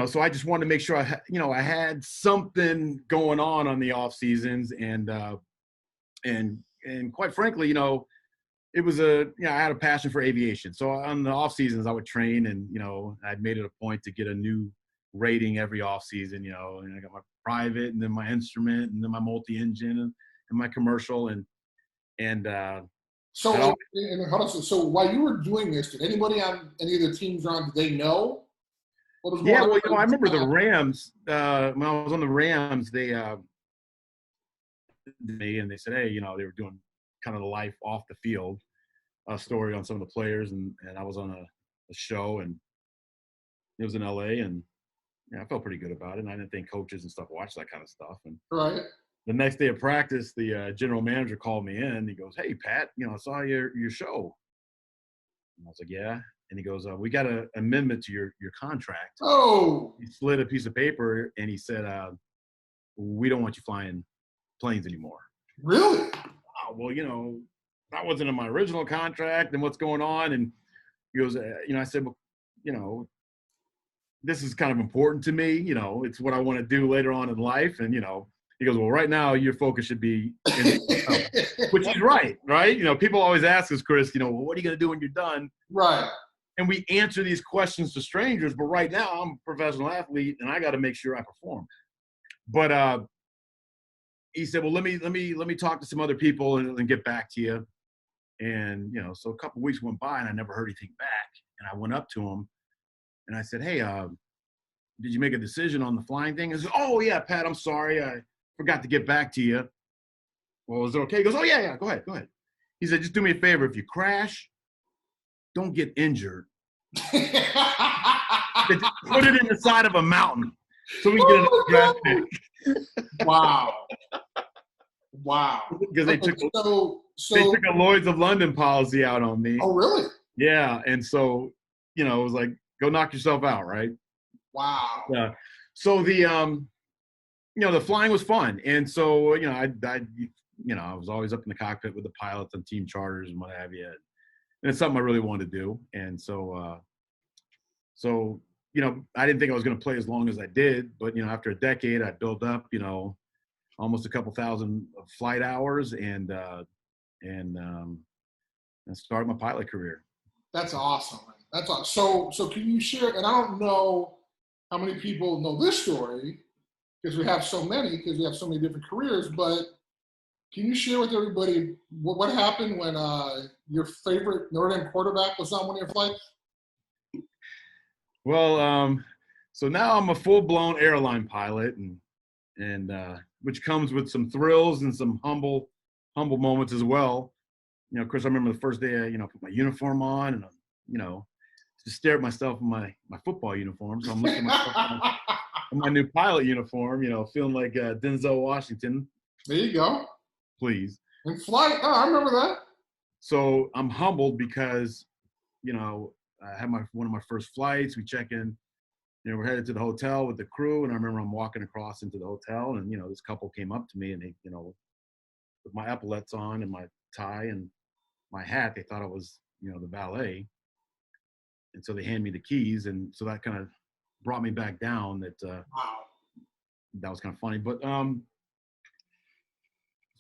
so I just wanted to make sure I had something going on the off seasons. And quite frankly, it was I had a passion for aviation. So on the off seasons, I would train, and, I'd made it a point to get a new rating every off season, and I got my private, and then my instrument, and then my multi-engine, and my commercial. So while you were doing this, did anybody on any of the teams around, did they know what was going on? Yeah, well, I remember the Rams, when I was on the Rams, they said, hey, they were doing kind of the life off the field story on some of the players, and I was on a show, and it was in LA, and I felt pretty good about it. And I didn't think coaches and stuff watched that kind of stuff. And Right. the next day of practice, the general manager called me in. He goes, "Hey, Pat, I saw your show." And I was like, "Yeah." And he goes, "We got an amendment to your contract." Oh. He slid a piece of paper and he said, "We don't want you flying planes anymore." Really? Oh, well, that wasn't in my original contract, and what's going on? And he goes, I said, "Well, this is kind of important to me. It's what I want to do later on in life." And, he goes, "Well, right now your focus should be," which he's right? People always ask us, Chris, well, what are you going to do when you're done? Right. And we answer these questions to strangers, but right now I'm a professional athlete and I got to make sure I perform. But he said, "Well, let me talk to some other people and get back to you." And, so a couple of weeks went by and I never heard anything back. And I went up to him and I said, "Hey, did you make a decision on the flying thing?" He said, "Oh, yeah, Pat, I'm sorry. I forgot to get back to you." "Well, is it okay?" He goes, "Oh, yeah, go ahead. He said, "Just do me a favor. If you crash, don't get injured. Put it in the side of a mountain so we can get a draft pick." Wow. Because they took a Lloyd's of London policy out on me. Oh, really? Yeah, and so, it was like, go knock yourself out, right? Wow. Yeah. So the the flying was fun, and so I was always up in the cockpit with the pilots on team charters and what have you, and it's something I really wanted to do, and so I didn't think I was going to play as long as I did, but after a decade, I built up almost a couple thousand flight hours, and started my pilot career. That's awesome. That's awesome. So can you share? And I don't know how many people know this story because we have so many different careers. But can you share with everybody what happened when your favorite Notre Dame quarterback was on one of your flights? Well, so now I'm a full-blown airline pilot, and which comes with some thrills and some humble moments as well. Chris, I remember the first day I, put my uniform on and, just stare at myself in my football uniform. So I'm looking at myself in my new pilot uniform, feeling like Denzel Washington. There you go. Please. In flight. Oh, I remember that. So I'm humbled because, I had one of my first flights. We check in, we're headed to the hotel with the crew. And I remember I'm walking across into the hotel and, this couple came up to me and they, with my epaulets on and my tie and my hat, they thought I was, the valet. And so they hand me the keys. And so that kind of brought me back down that, Wow. That was kind of funny. But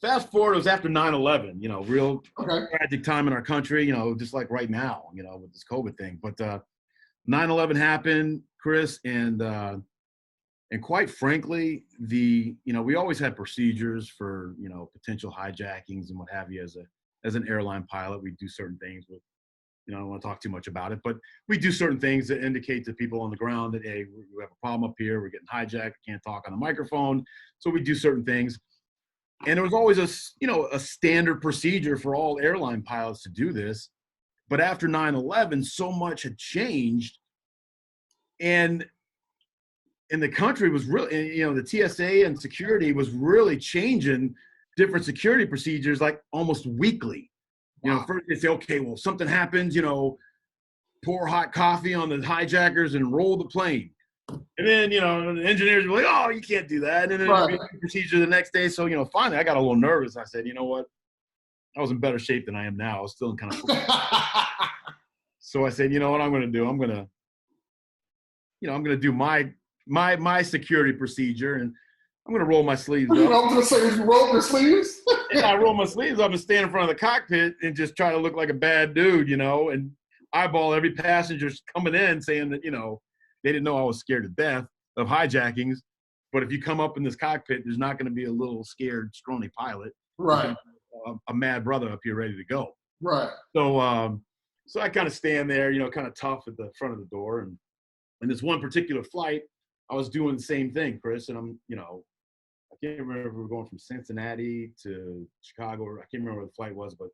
fast forward, it was after 9/11, real tragic time in our country, just like right now, with this COVID thing. But 9/11 happened, Chris, and quite frankly, we always had procedures for, potential hijackings and what have you. As an airline pilot, we do certain things with, I don't want to talk too much about it, but we do certain things that indicate to people on the ground that, hey, we have a problem up here. We're getting hijacked. Can't talk on the microphone. So we do certain things. And there was always a standard procedure for all airline pilots to do this. But after 9/11, so much had changed. And the country was really, the TSA and security was really changing different security procedures like almost weekly. Wow. First they say, okay, well, something happens, pour hot coffee on the hijackers and roll the plane. And then, the engineers were like, oh, you can't do that. And then there'd be a procedure the next day. So, finally I got a little nervous. I said, you know what? I was in better shape than I am now. I was still in kind of So I said, you know what I'm going to do? I'm going to do my security procedure, and I'm going to roll my sleeves up. I was going to say, did you roll your sleeves? Yeah, I roll my sleeves up and stand in front of the cockpit and just try to look like a bad dude, and eyeball every passenger coming in saying that, they didn't know I was scared to death of hijackings. But if you come up in this cockpit, there's not going to be a little scared, scrawny pilot. Right. A mad brother up here ready to go. Right. So so I kind of stand there, kind of tough at the front of the door. And this one particular flight, I was doing the same thing, Chris. And I'm, I can't remember if we were going from Cincinnati to Chicago. Or I can't remember where the flight was, but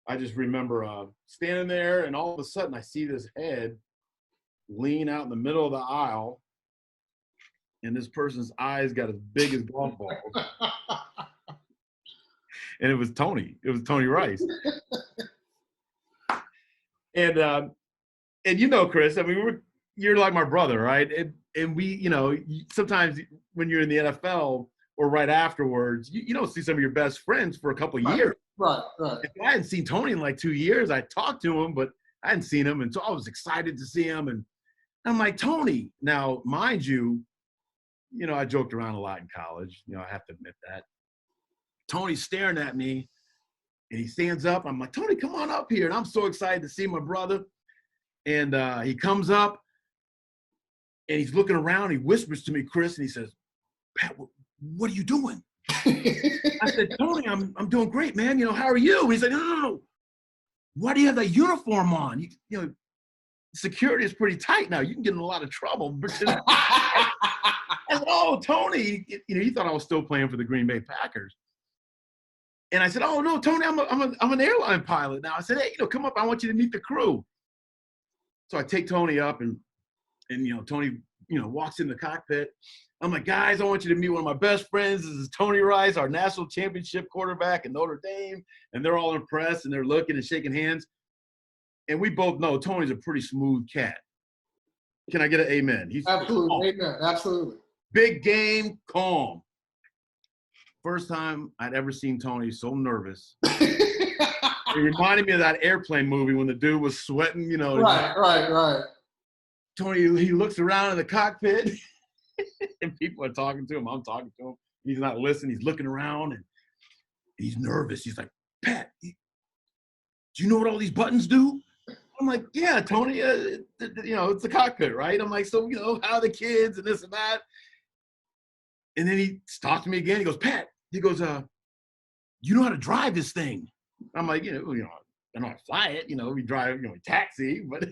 I just remember standing there, and all of a sudden I see this head lean out in the middle of the aisle, and this person's eyes got as big as golf balls. And it was Tony. It was Tony Rice. And you know, Chris, I mean, you're like my brother, right? And we, you know, sometimes when you're in the NFL or right afterwards, you don't see some of your best friends for a couple of years. Right. If I hadn't seen Tony in like 2 years, I talked to him, but I hadn't seen him. And so I was excited to see him. And I'm like, Tony. Now, mind you, you know, I joked around a lot in college. You know, I have to admit that. Tony's staring at me, and he stands up. I'm like, Tony, come on up here. And I'm so excited to see my brother. And he comes up, and he's looking around. He whispers to me, Chris, and he says, Pat, what are you doing? I said, Tony, I'm doing great, man. You know, how are you? And he's like, no. Why do you have that uniform on? You know, security is pretty tight now. You can get in a lot of trouble. I said, oh, Tony, you know, he thought I was still playing for the Green Bay Packers. And I said, oh, no, Tony, I'm an airline pilot now. I said, hey, you know, come up. I want you to meet the crew. So I take Tony up, and you know, Tony, you know, walks in the cockpit. I'm like, guys, I want you to meet one of my best friends. This is Tony Rice, our national championship quarterback at Notre Dame. And they're all impressed, and they're looking and shaking hands. And we both know Tony's a pretty smooth cat. Can I get an amen? He's absolutely, calm. amen, absolutely. Big game, calm. First time I'd ever seen Tony so nervous. It reminded me of that airplane movie when the dude was sweating, you know. Right. Tony, he looks around in the cockpit, and people are talking to him. I'm talking to him. He's not listening. He's looking around, and he's nervous. He's like, Pat, do you know what all these buttons do? I'm like, yeah, Tony, you know, it's the cockpit, right? I'm like, so, you know, how are the kids and this and that? And then he stops me again. He goes, Pat, he goes, you know how to drive this thing? I'm like, you know, I know how to fly it. You know, we drive, you know, we taxi. But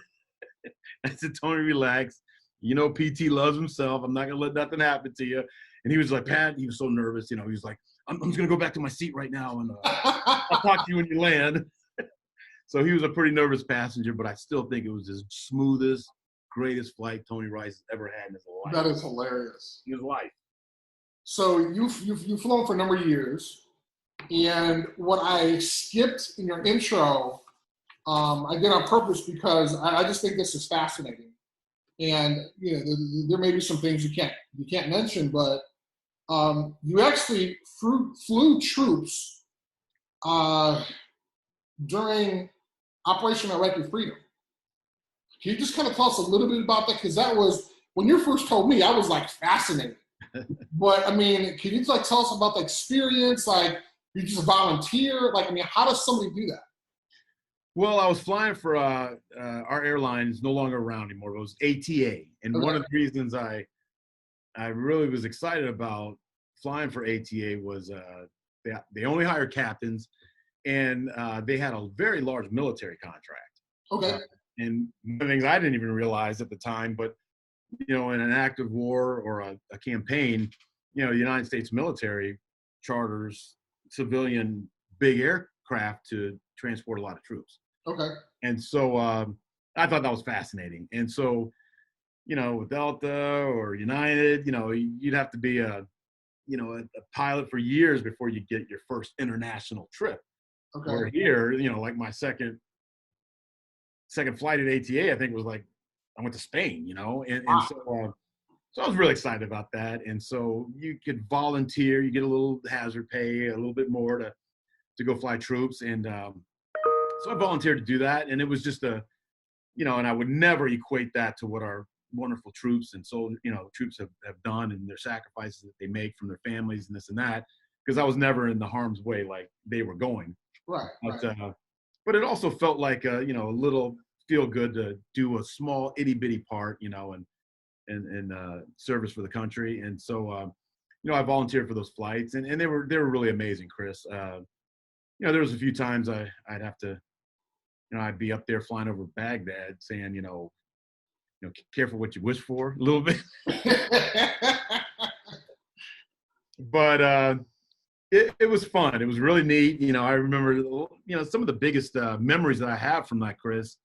I said, Tony, relax. You know, PT loves himself. I'm not going to let nothing happen to you. And he was like, Pat, he was so nervous. You know, he was like, I'm just going to go back to my seat right now, and I'll talk to you when you land. So he was a pretty nervous passenger, but I still think it was his smoothest, greatest flight Tony Rice has ever had in his life. That is hilarious. In his life. So you've flown for a number of years, and what I skipped in your intro, I did on purpose because I just think this is fascinating. And you know, there may be some things you can't mention, but you actually flew troops during Operation Iraqi Freedom. Can you just kind of tell us a little bit about that? Because that was, when you first told me, I was like fascinated. But I mean, can you like tell us about the experience? Like, you just volunteer? Like, I mean, how does somebody do that? Well, I was flying for our airline is no longer around anymore. It was ATA, and Okay. One of the reasons I really was excited about flying for ATA was they only hire captains, and they had a very large military contract. Okay. And one of the things I didn't even realize at the time, but you know, in an active war or a campaign, you know, the United States military charters civilian big aircraft to transport a lot of troops. Okay. And so I thought that was fascinating. And so, you know, with Delta or United, you know, you'd have to be a pilot for years before you get your first international trip. Okay. Where here, you know, like my second flight at ATA, I think was like, I went to Spain, you know, and so I was really excited about that. And so you could volunteer, you get a little hazard pay, a little bit more to go fly troops. And so I volunteered to do that. And it was just and I would never equate that to what our wonderful troops and troops have done and their sacrifices that they make from their families and this and that, because I was never in the harm's way like they were going. Right. But it also felt like a little feel good to do a small itty bitty part, you know, and service for the country. And so, I volunteered for those flights, and they were really amazing, Chris. There was a few times I'd have to, I'd be up there flying over Baghdad saying, careful what you wish for a little bit. but it was fun. It was really neat. I remember, some of the biggest memories that I have from that, Chris,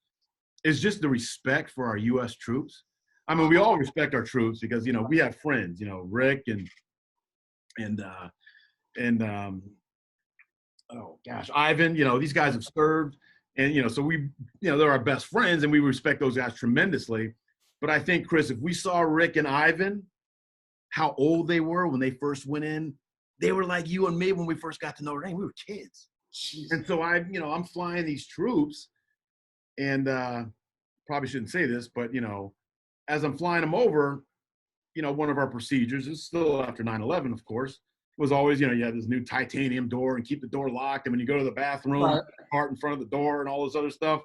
is just the respect for our U.S. troops. I mean, we all respect our troops because, we have friends, Rick and oh gosh, Ivan, these guys have served, and, so we, they're our best friends and we respect those guys tremendously. But I think, Chris, if we saw Rick and Ivan, how old they were when they first went in, they were like you and me when we first got to Notre Dame. We were kids. Jeez. And so I'm flying these troops, and probably shouldn't say this, but as I'm flying them over, one of our procedures is still after 9/11, of course, was always, you had this new titanium door and keep the door locked. And when you go to the bathroom, right, part in front of the door and all this other stuff.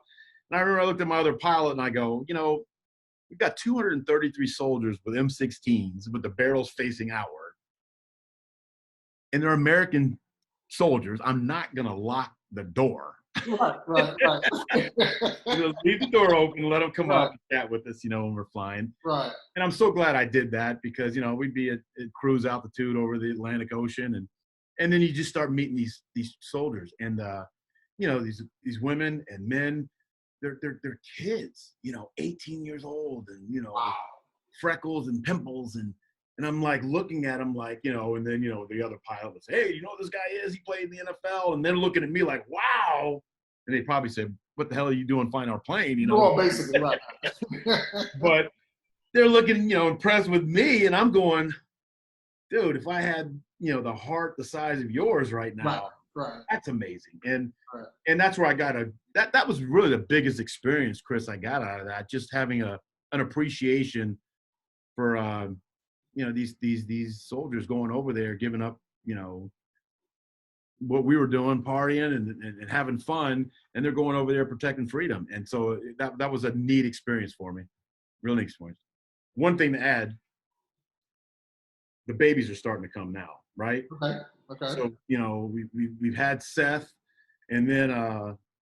And I remember I looked at my other pilot and I go, we've got 233 soldiers with M16s with the barrels facing outward. And they're American soldiers. I'm not going to lock the door. Right. Leave the door open, let them come up and chat with us, when we're flying. Right. And I'm so glad I did that because, we'd be at cruise altitude over the Atlantic Ocean. And then you just start meeting these soldiers. And, these women and men, they're kids, 18 years old and, wow, freckles and pimples. And I'm like looking at them like, and then, the other pilot would say, hey, this guy is, he played in the NFL. And they're looking at me like, wow. And they probably say, what the hell are you doing flying our plane? Well, basically, right. But they're looking, impressed with me. And I'm going, dude, if I had, the heart the size of yours right now, right. That's amazing. And that's where I got that was really the biggest experience, Chris, I got out of that. Just having an appreciation for, these soldiers going over there, giving up, what we were doing, partying and having fun, and they're going over there protecting freedom. And so that was a neat experience for me, real neat experience. One thing to add, the babies are starting to come now, right? Okay. So, we've had Seth, and then,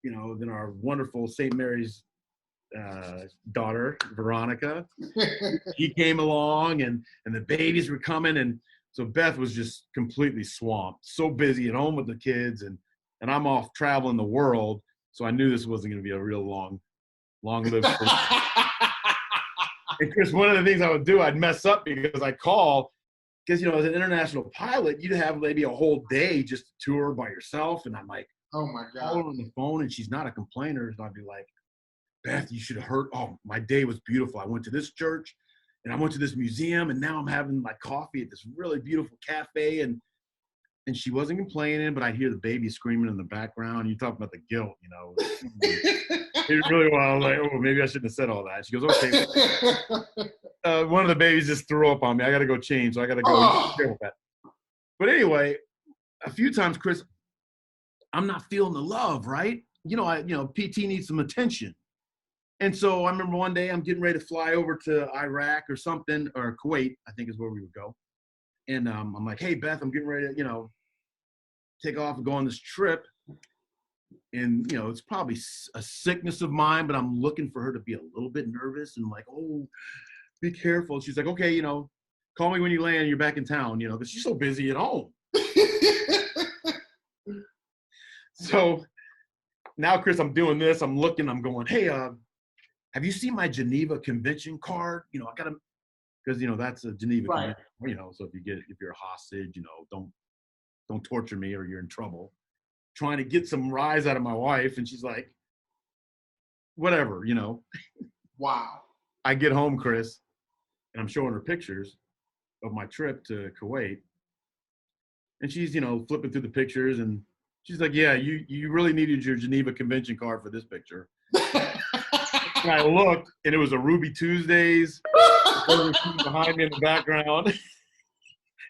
then our wonderful St. Mary's daughter, Veronica, he came along and the babies were coming. And so Beth was just completely swamped, so busy at home with the kids. And I'm off traveling the world. So I knew this wasn't going to be a real long-lived story. And Chris, one of the things I would do, I'd mess up because I'd call, because, as an international pilot, you'd have maybe a whole day just to tour by yourself. And I'm like, oh my God, call her on the phone and she's not a complainer. So I'd be like, Beth, you should have heard, oh, my day was beautiful. I went to this church and I went to this museum and now I'm having my coffee at this really beautiful cafe. And she wasn't complaining, but I'd hear the baby screaming in the background. You talk about the guilt, It really well. I was like, oh, maybe I shouldn't have said all that. She goes, okay. One of the babies just threw up on me. I got to go change, so I got to go. With that. But anyway, a few times, Chris, I'm not feeling the love, right? PT needs some attention. And so I remember one day I'm getting ready to fly over to Iraq or something, or Kuwait, I think is where we would go. And I'm like, hey, Beth, I'm getting ready to, take off and go on this trip. And, it's probably a sickness of mine, but I'm looking for her to be a little bit nervous and like, oh, be careful. She's like, okay, call me when you land, you're back in town, because she's so busy at home. So now, Chris, I'm doing this. I'm looking, I'm going, hey, have you seen my Geneva Convention card? I got to, because, that's a Geneva Convention, so if you're a hostage, don't torture me or you're in trouble. Trying to get some rise out of my wife. And she's like, whatever, Wow. I get home, Chris, and I'm showing her pictures of my trip to Kuwait. And she's, flipping through the pictures and she's like, yeah, you really needed your Geneva Convention card for this picture. And I looked and it was a Ruby Tuesdays behind me in the background.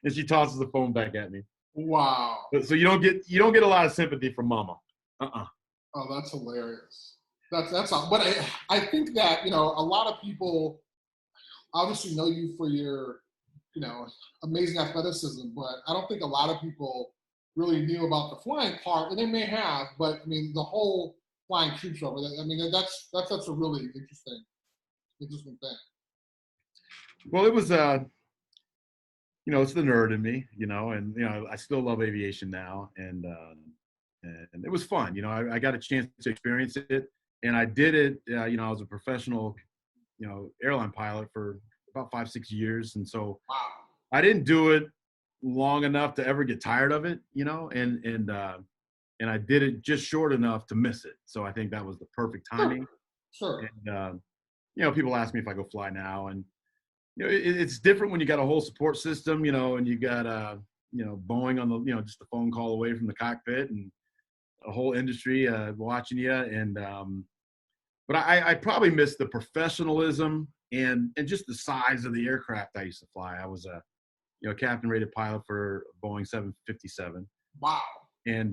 And she tosses the phone back at me. Wow. So you don't get a lot of sympathy from mama. Oh, that's hilarious. That's all. But I think that, a lot of people obviously know you for your, amazing athleticism, but I don't think a lot of people really knew about the flying part, and they may have, but I mean, the whole flying troops over there, I mean, that's a really interesting thing. Well, it was, it's the nerd in me, and I still love aviation now, and it was fun. I got a chance to experience it, and I did it. I was a professional, airline pilot for about 5-6 years, and so Wow. I didn't do it long enough to ever get tired of it, and I did it just short enough to miss it. So I think that was the perfect timing. Sure. And people ask me if I go fly now, and it's different when you got a whole support system, and you got Boeing on the just a phone call away from the cockpit, and a whole industry watching you. And but I probably missed the professionalism and just the size of the aircraft I used to fly. I was a captain rated pilot for Boeing 757. Wow. And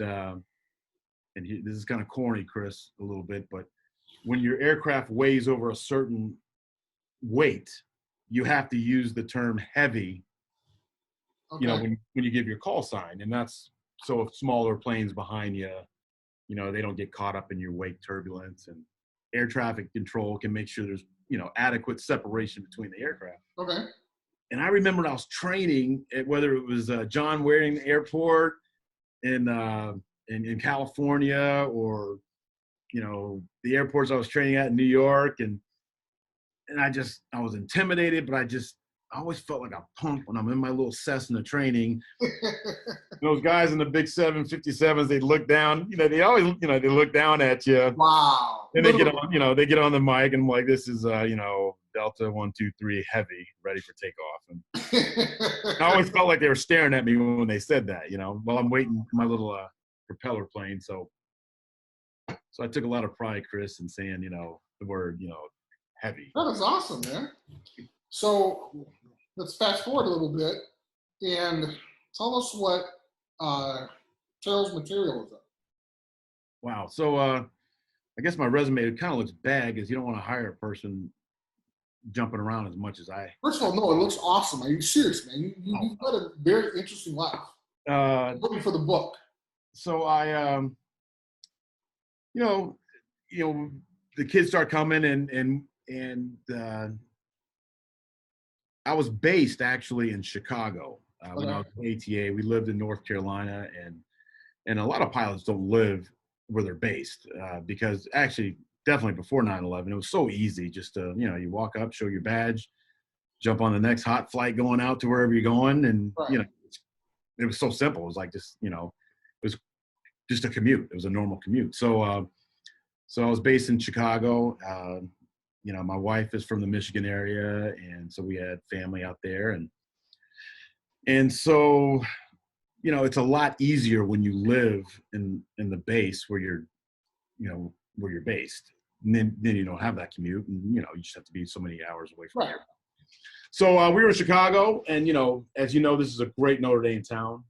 this is kind of corny, Chris, a little bit, but when your aircraft weighs over a certain weight, you have to use the term heavy, Okay. when you give your call sign. And that's so if smaller planes behind you, they don't get caught up in your wake turbulence, and air traffic control can make sure there's, adequate separation between the aircraft. Okay. And I remember I was training at whether it was John Waring Airport in California, or the airports I was training at in New York, and I was intimidated, but I always felt like a punk when I'm in my little Cessna training. Those guys in the big 757s, they look down, they always, they look down at you. Wow. And they get on the mic, and I'm like, this is Delta 123 heavy, ready for takeoff. And I always felt like they were staring at me when they said that, while I'm waiting for my little propeller plane. So I took a lot of pride, Chris, in saying, the word, heavy. That is awesome, man. So let's fast forward a little bit and tell us what Terrell's material is of. Wow. So I guess my resume kind of looks bad because you don't want to hire a person jumping around as much as I. First of all, no, it looks awesome. Are you serious, man? You've got a very interesting life. Looking for the book. So I, the kids start coming, and I was based actually in Chicago when I was at ATA. We lived in North Carolina, and a lot of pilots don't live where they're based because actually definitely before 9/11 it was so easy just to you walk up, show your badge, jump on the next hot flight going out to wherever you're going, and it was so simple. It was like just it was just a commute. It was a normal commute. So I was based in Chicago. My wife is from the Michigan area, and so we had family out there, and so it's a lot easier when you live in the base where you're based. And then you don't have that commute, and you just have to be so many hours away from here. So we were in Chicago, and as this is a great Notre Dame town.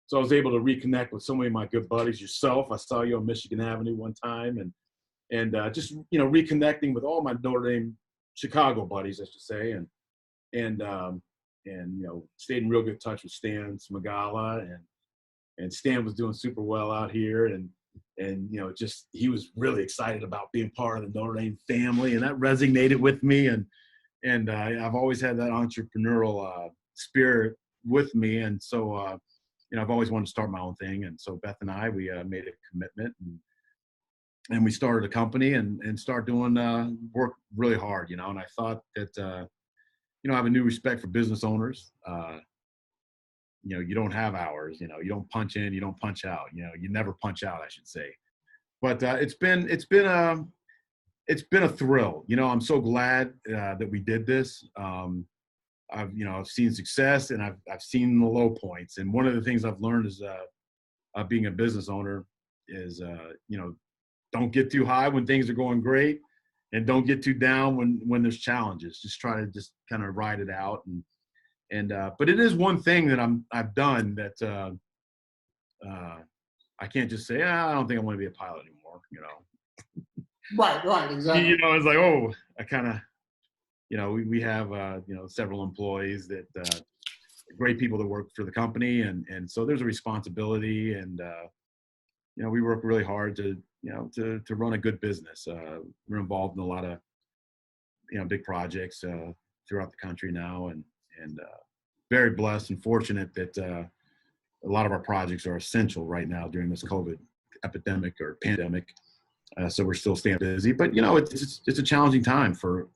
So I was able to reconnect with so many of my good buddies. Yourself, I saw you on Michigan Avenue one time, and just reconnecting with all my Notre Dame Chicago buddies, I should say, and stayed in real good touch with Stan Smagala, and Stan was doing super well out here, and just he was really excited about being part of the Notre Dame family, and that resonated with me, and I've always had that entrepreneurial spirit with me, and so I've always wanted to start my own thing, and so Beth and I we made a commitment, and we started a company and started doing work really hard, and I thought that I have a new respect for business owners. You don't have hours, you don't punch in, you don't punch out, you never punch out, I should say. But it's been a thrill. I'm so glad that we did this. I've seen success, and I've seen the low points. And one of the things I've learned is being a business owner is don't get too high when things are going great, and don't get too down when there's challenges. Just try to just kind of ride it out. But it is one thing that I've done that I can't just say, I don't think I want to be a pilot anymore. Right, exactly. It's like, oh, I kind of, we have several employees that great people that work for the company, and so there's a responsibility, and we work really hard to run a good business. We're involved in a lot of big projects throughout the country now, and very blessed and fortunate that a lot of our projects are essential right now during this COVID epidemic or pandemic. So we're still staying busy, but it's a challenging time for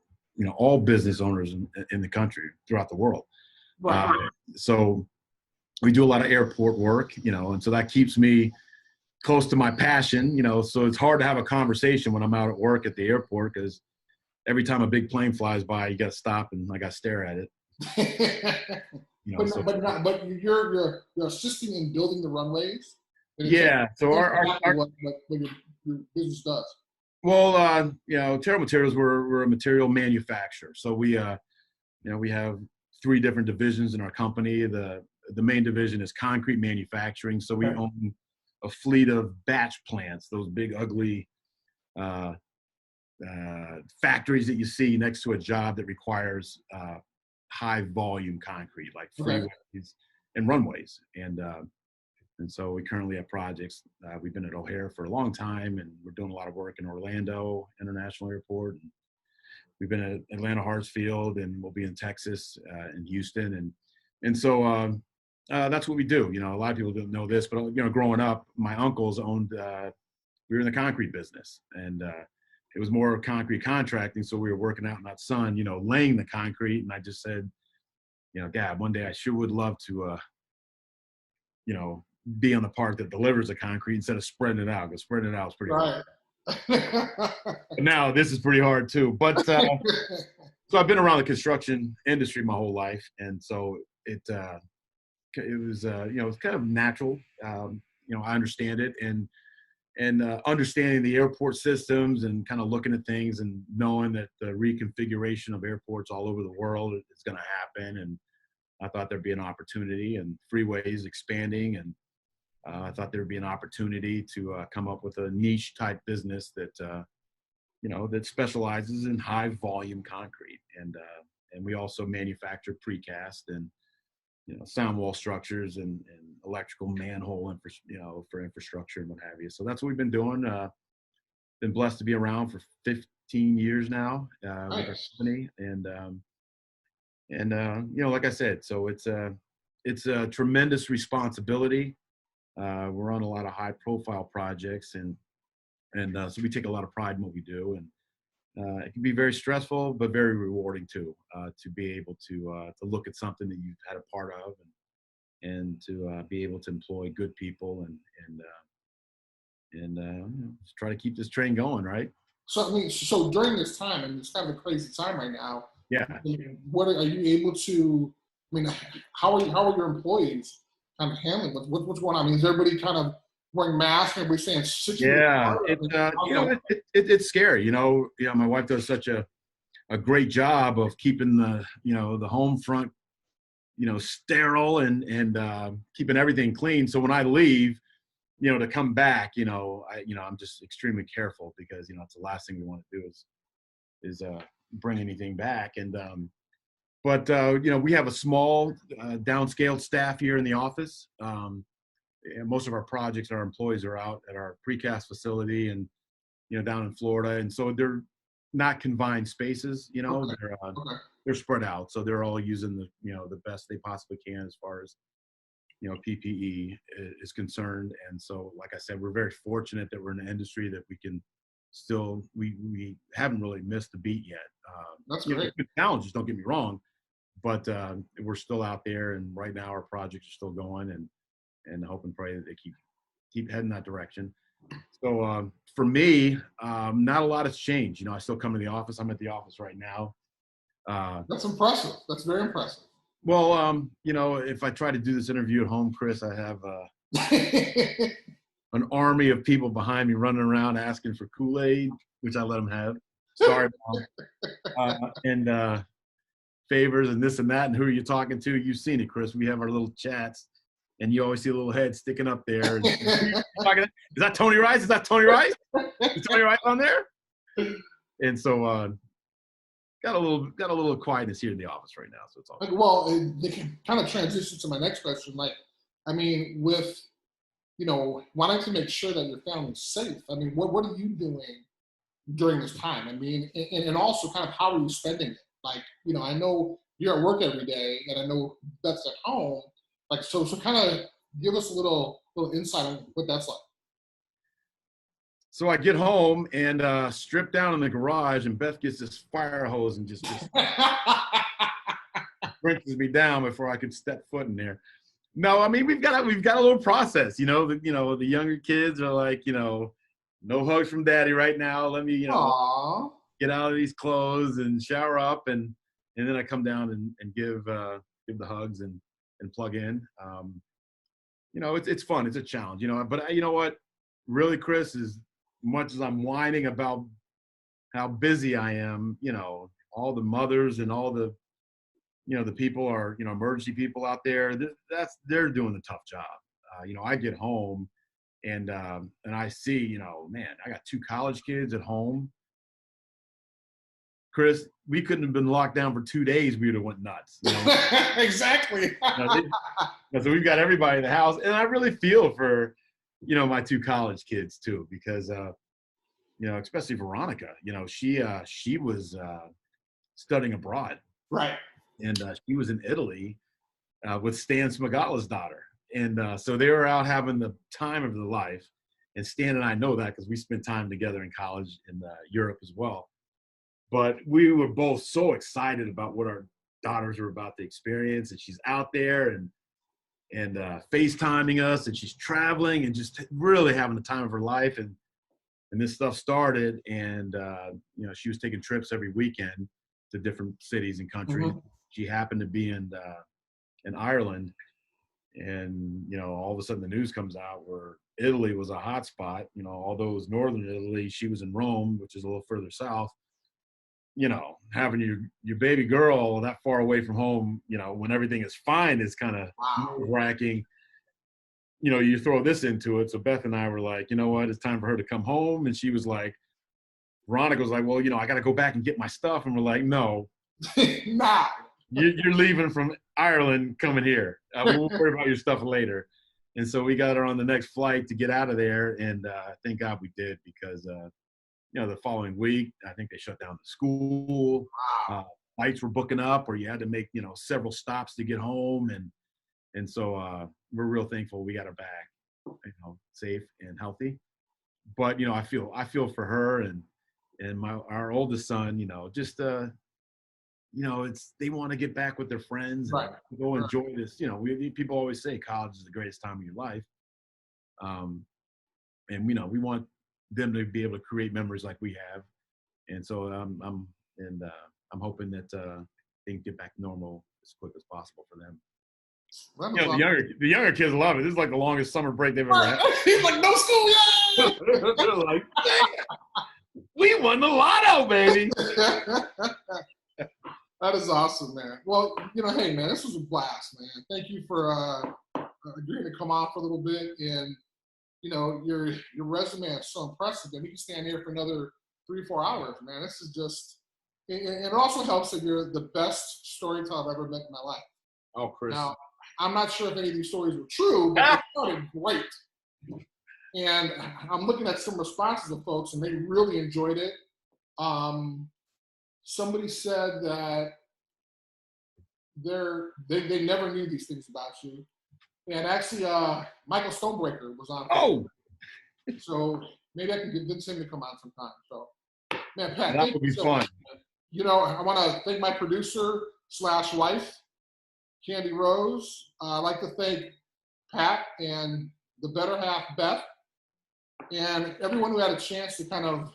all business owners in the country throughout the world. Right. So we do a lot of airport work, and so that keeps me close to my passion, so it's hard to have a conversation when I'm out at work at the airport, because every time a big plane flies by, you got to stop and I got to stare at it. But you're assisting in building the runways. Yeah. So what your business does. Well, Terrell Materials, we're a material manufacturer. So we have 3 different divisions in our company. The main division is concrete manufacturing. So we own a fleet of batch plants, those big, ugly factories that you see next to a job that requires high volume concrete, like freeways and runways. And so we currently have projects. We've been at O'Hare for a long time, and we're doing a lot of work in Orlando International Airport. And we've been at Atlanta Hartsfield, and we'll be in Texas, in Houston. And so that's what we do. A lot of people don't know this, but growing up, my uncles owned. We were in the concrete business, and it was more concrete contracting. So we were working out in that sun, laying the concrete. And I just said, Dad, one day I sure would love to, be on the part that delivers the concrete instead of spreading it out, because spreading it out is pretty hard. But now this is pretty hard too. But so I've been around the construction industry my whole life, and so it was it's kind of natural. I understand it, and understanding the airport systems and kind of looking at things and knowing that the reconfiguration of airports all over the world is going to happen. And I thought there'd be an opportunity, and freeways expanding, and I thought there'd be an opportunity to come up with a niche type business that that specializes in high volume concrete, and we also manufacture precast and sound wall structures and electrical manhole for infrastructure and what have you. So that's what we've been doing. Been blessed to be around for 15 years now with our company, and like I said, so it's a tremendous responsibility. We're on a lot of high profile projects, and so we take a lot of pride in what we do, and it can be very stressful but very rewarding too, to be able to look at something that you've had a part of, and to be able to employ good people and just try to keep this train going, right? So so during this time, and it's kind of a crazy time right now. Yeah. What are you able to? How are your employees kind of handling what's going on? Is everybody kind of wearing masks? Everybody staying 6 feet apart? It's scary. My wife does such a great job of keeping the home front, sterile and keeping everything clean. So when I leave, to come back, I'm just extremely careful, because it's the last thing we want to do is bring anything back. And but we have a small downscaled staff here in the office. And most of our projects, our employees are out at our precast facility and down in Florida, and so they're not confined spaces. They're spread out, so they're all using the best they possibly can as far as PPE is concerned. And so, like I said, we're very fortunate that we're in an industry that we can still we haven't really missed a beat yet. That's great. Challenges, don't get me wrong, but we're still out there, and right now our projects are still going, and hope and pray that they keep heading that direction. So for me, not a lot has changed. I still come to the office. I'm at the office right now. That's impressive. That's very impressive. Well, if I try to do this interview at home, Chris, I have an army of people behind me running around asking for Kool-Aid, which I let them have. Sorry, Mom. And favors and this and that. And who are you talking to? You've seen it, Chris. We have our little chats, and you always see a little head sticking up there. And, is that Tony Rice? Is that Tony Rice? Is Tony Rice on there? And so got a little quietness here in the office right now, so it's all good. Well, they can kind of transition to my next question. With wanting to make sure that your family's safe. What are you doing during this time? And also kind of how are you spending it? I know you're at work every day, and I know that's at home. Like, so kind of give us a little insight on what that's like. So I get home and strip down in the garage, and Beth gets this fire hose and just sprinkles me down before I could step foot in there. No, I mean we've got a little process. The younger kids are like, no hugs from daddy right now. Let me Aww. get out of these clothes and shower up, and then I come down and give the hugs and plug in. It's fun. It's a challenge. But you know what? Really, Chris, as much as I'm whining about how busy I am, all the mothers and all the the people are, emergency people out there, they're doing the tough job. I get home and I see, man, I got 2 college kids at home. Chris, we couldn't have been locked down for 2 days. We would have went nuts. Exactly. So we've got everybody in the house, and I really feel for, my 2 college kids too, because, especially Veronica, she was studying abroad. Right. And she was in Italy with Stan Smagala's daughter. And so they were out having the time of their life. And Stan and I know that because we spent time together in college in Europe as well. But we were both so excited about what our daughters were about to experience. And she's out there and FaceTiming us, and she's traveling and just really having the time of her life. And this stuff started, and she was taking trips every weekend to different cities and countries. Mm-hmm. She happened to be in Ireland, and all of a sudden the news comes out where Italy was a hot spot. Although it was northern Italy, she was in Rome, which is a little further south. Having your baby girl that far away from home, when everything is fine, is kind of nerve-wracking. You throw this into it. So Beth and I were like, you know what, it's time for her to come home. And she was like, Veronica was like, well, I got to go back and get my stuff. And we're like, no, nah. You're leaving from Ireland, coming here. We'll worry about your stuff later. And so we got her on the next flight to get out of there. And thank God we did, because, the following week, I think they shut down the school. Flights were booking up, or you had to make, several stops to get home. And so we're real thankful we got her back, safe and healthy. But, I feel for her and our oldest son, just they want to get back with their friends and go enjoy this. People always say college is the greatest time of your life. And we want them to be able to create memories like we have. And so I'm hoping that they can get back to normal as quick as possible for them. The younger kids love it. This is like the longest summer break they've ever had. He's like, no school yet. They're like, we won the lotto, baby. That is awesome, man. Well, hey, man, this was a blast, man. Thank you for agreeing to come on for a little bit. And, your resume is so impressive that we can stand here for another 3 or 4 hours, man. This is just – and it also helps that you're the best storyteller I've ever met in my life. Oh, Chris. Now, I'm not sure if any of these stories were true, but they sounded great. And I'm looking at some responses of folks, and they really enjoyed it. Somebody said that they never knew these things about you. And actually, Michael Stonebreaker was on. Oh! So maybe I can convince him to come on sometime. So, man, Pat, that would be fun. I want to thank my producer / wife, Candy Rose. I'd like to thank Pat and the better half, Beth, and everyone who had a chance to kind of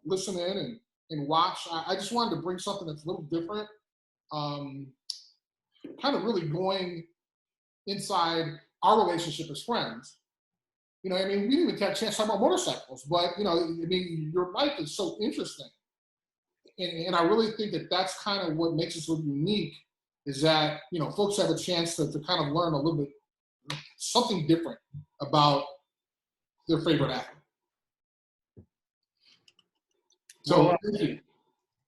listen in and watch. I just wanted to bring something that's a little different, kind of really going inside our relationship as friends. We didn't even have a chance to talk about motorcycles, but, your life is so interesting. And I really think that that's kind of what makes us so unique, is that, folks have a chance to kind of learn a little bit, something different about their favorite athlete. So thank you.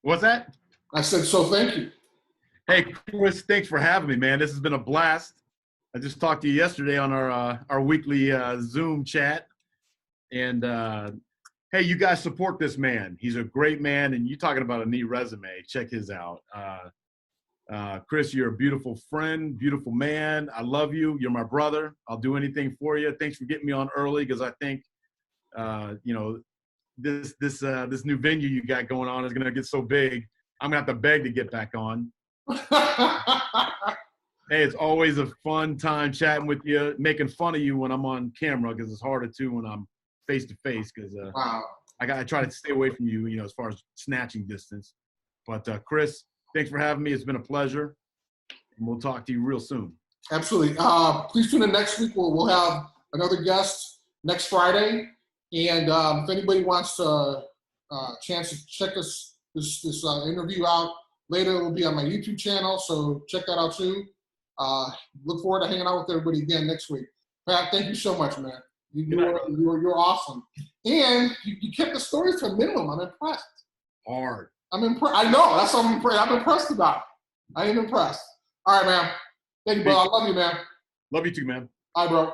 What's that? I said, so thank you. Hey, Chris, thanks for having me, man. This has been a blast. I just talked to you yesterday on our weekly Zoom chat. And, hey, you guys support this man. He's a great man. And you talking about a neat resume. Check his out. Chris, you're a beautiful friend, beautiful man. I love you. You're my brother. I'll do anything for you. Thanks for getting me on early because I think, this new venue you got going on is going to get so big. I'm going to have to beg to get back on. Hey, it's always a fun time chatting with you, making fun of you when I'm on camera because it's harder too when I'm face to face because Wow. I try to stay away from you, as far as snatching distance. But Chris, thanks for having me. It's been a pleasure. And we'll talk to you real soon. Absolutely. Please tune in next week. We'll have another guest next Friday. And if anybody wants a chance to check this interview out later, it will be on my YouTube channel. So check that out too. Look forward to hanging out with everybody again next week. Pat, thank you so much, man. You're awesome. And you kept the stories to a minimum. I'm impressed. Hard. I'm impressed. I know. That's what I'm impressed about. I am impressed. All right, man. Thank you, bro. I love you, man. Love you too, man. Bye, bro.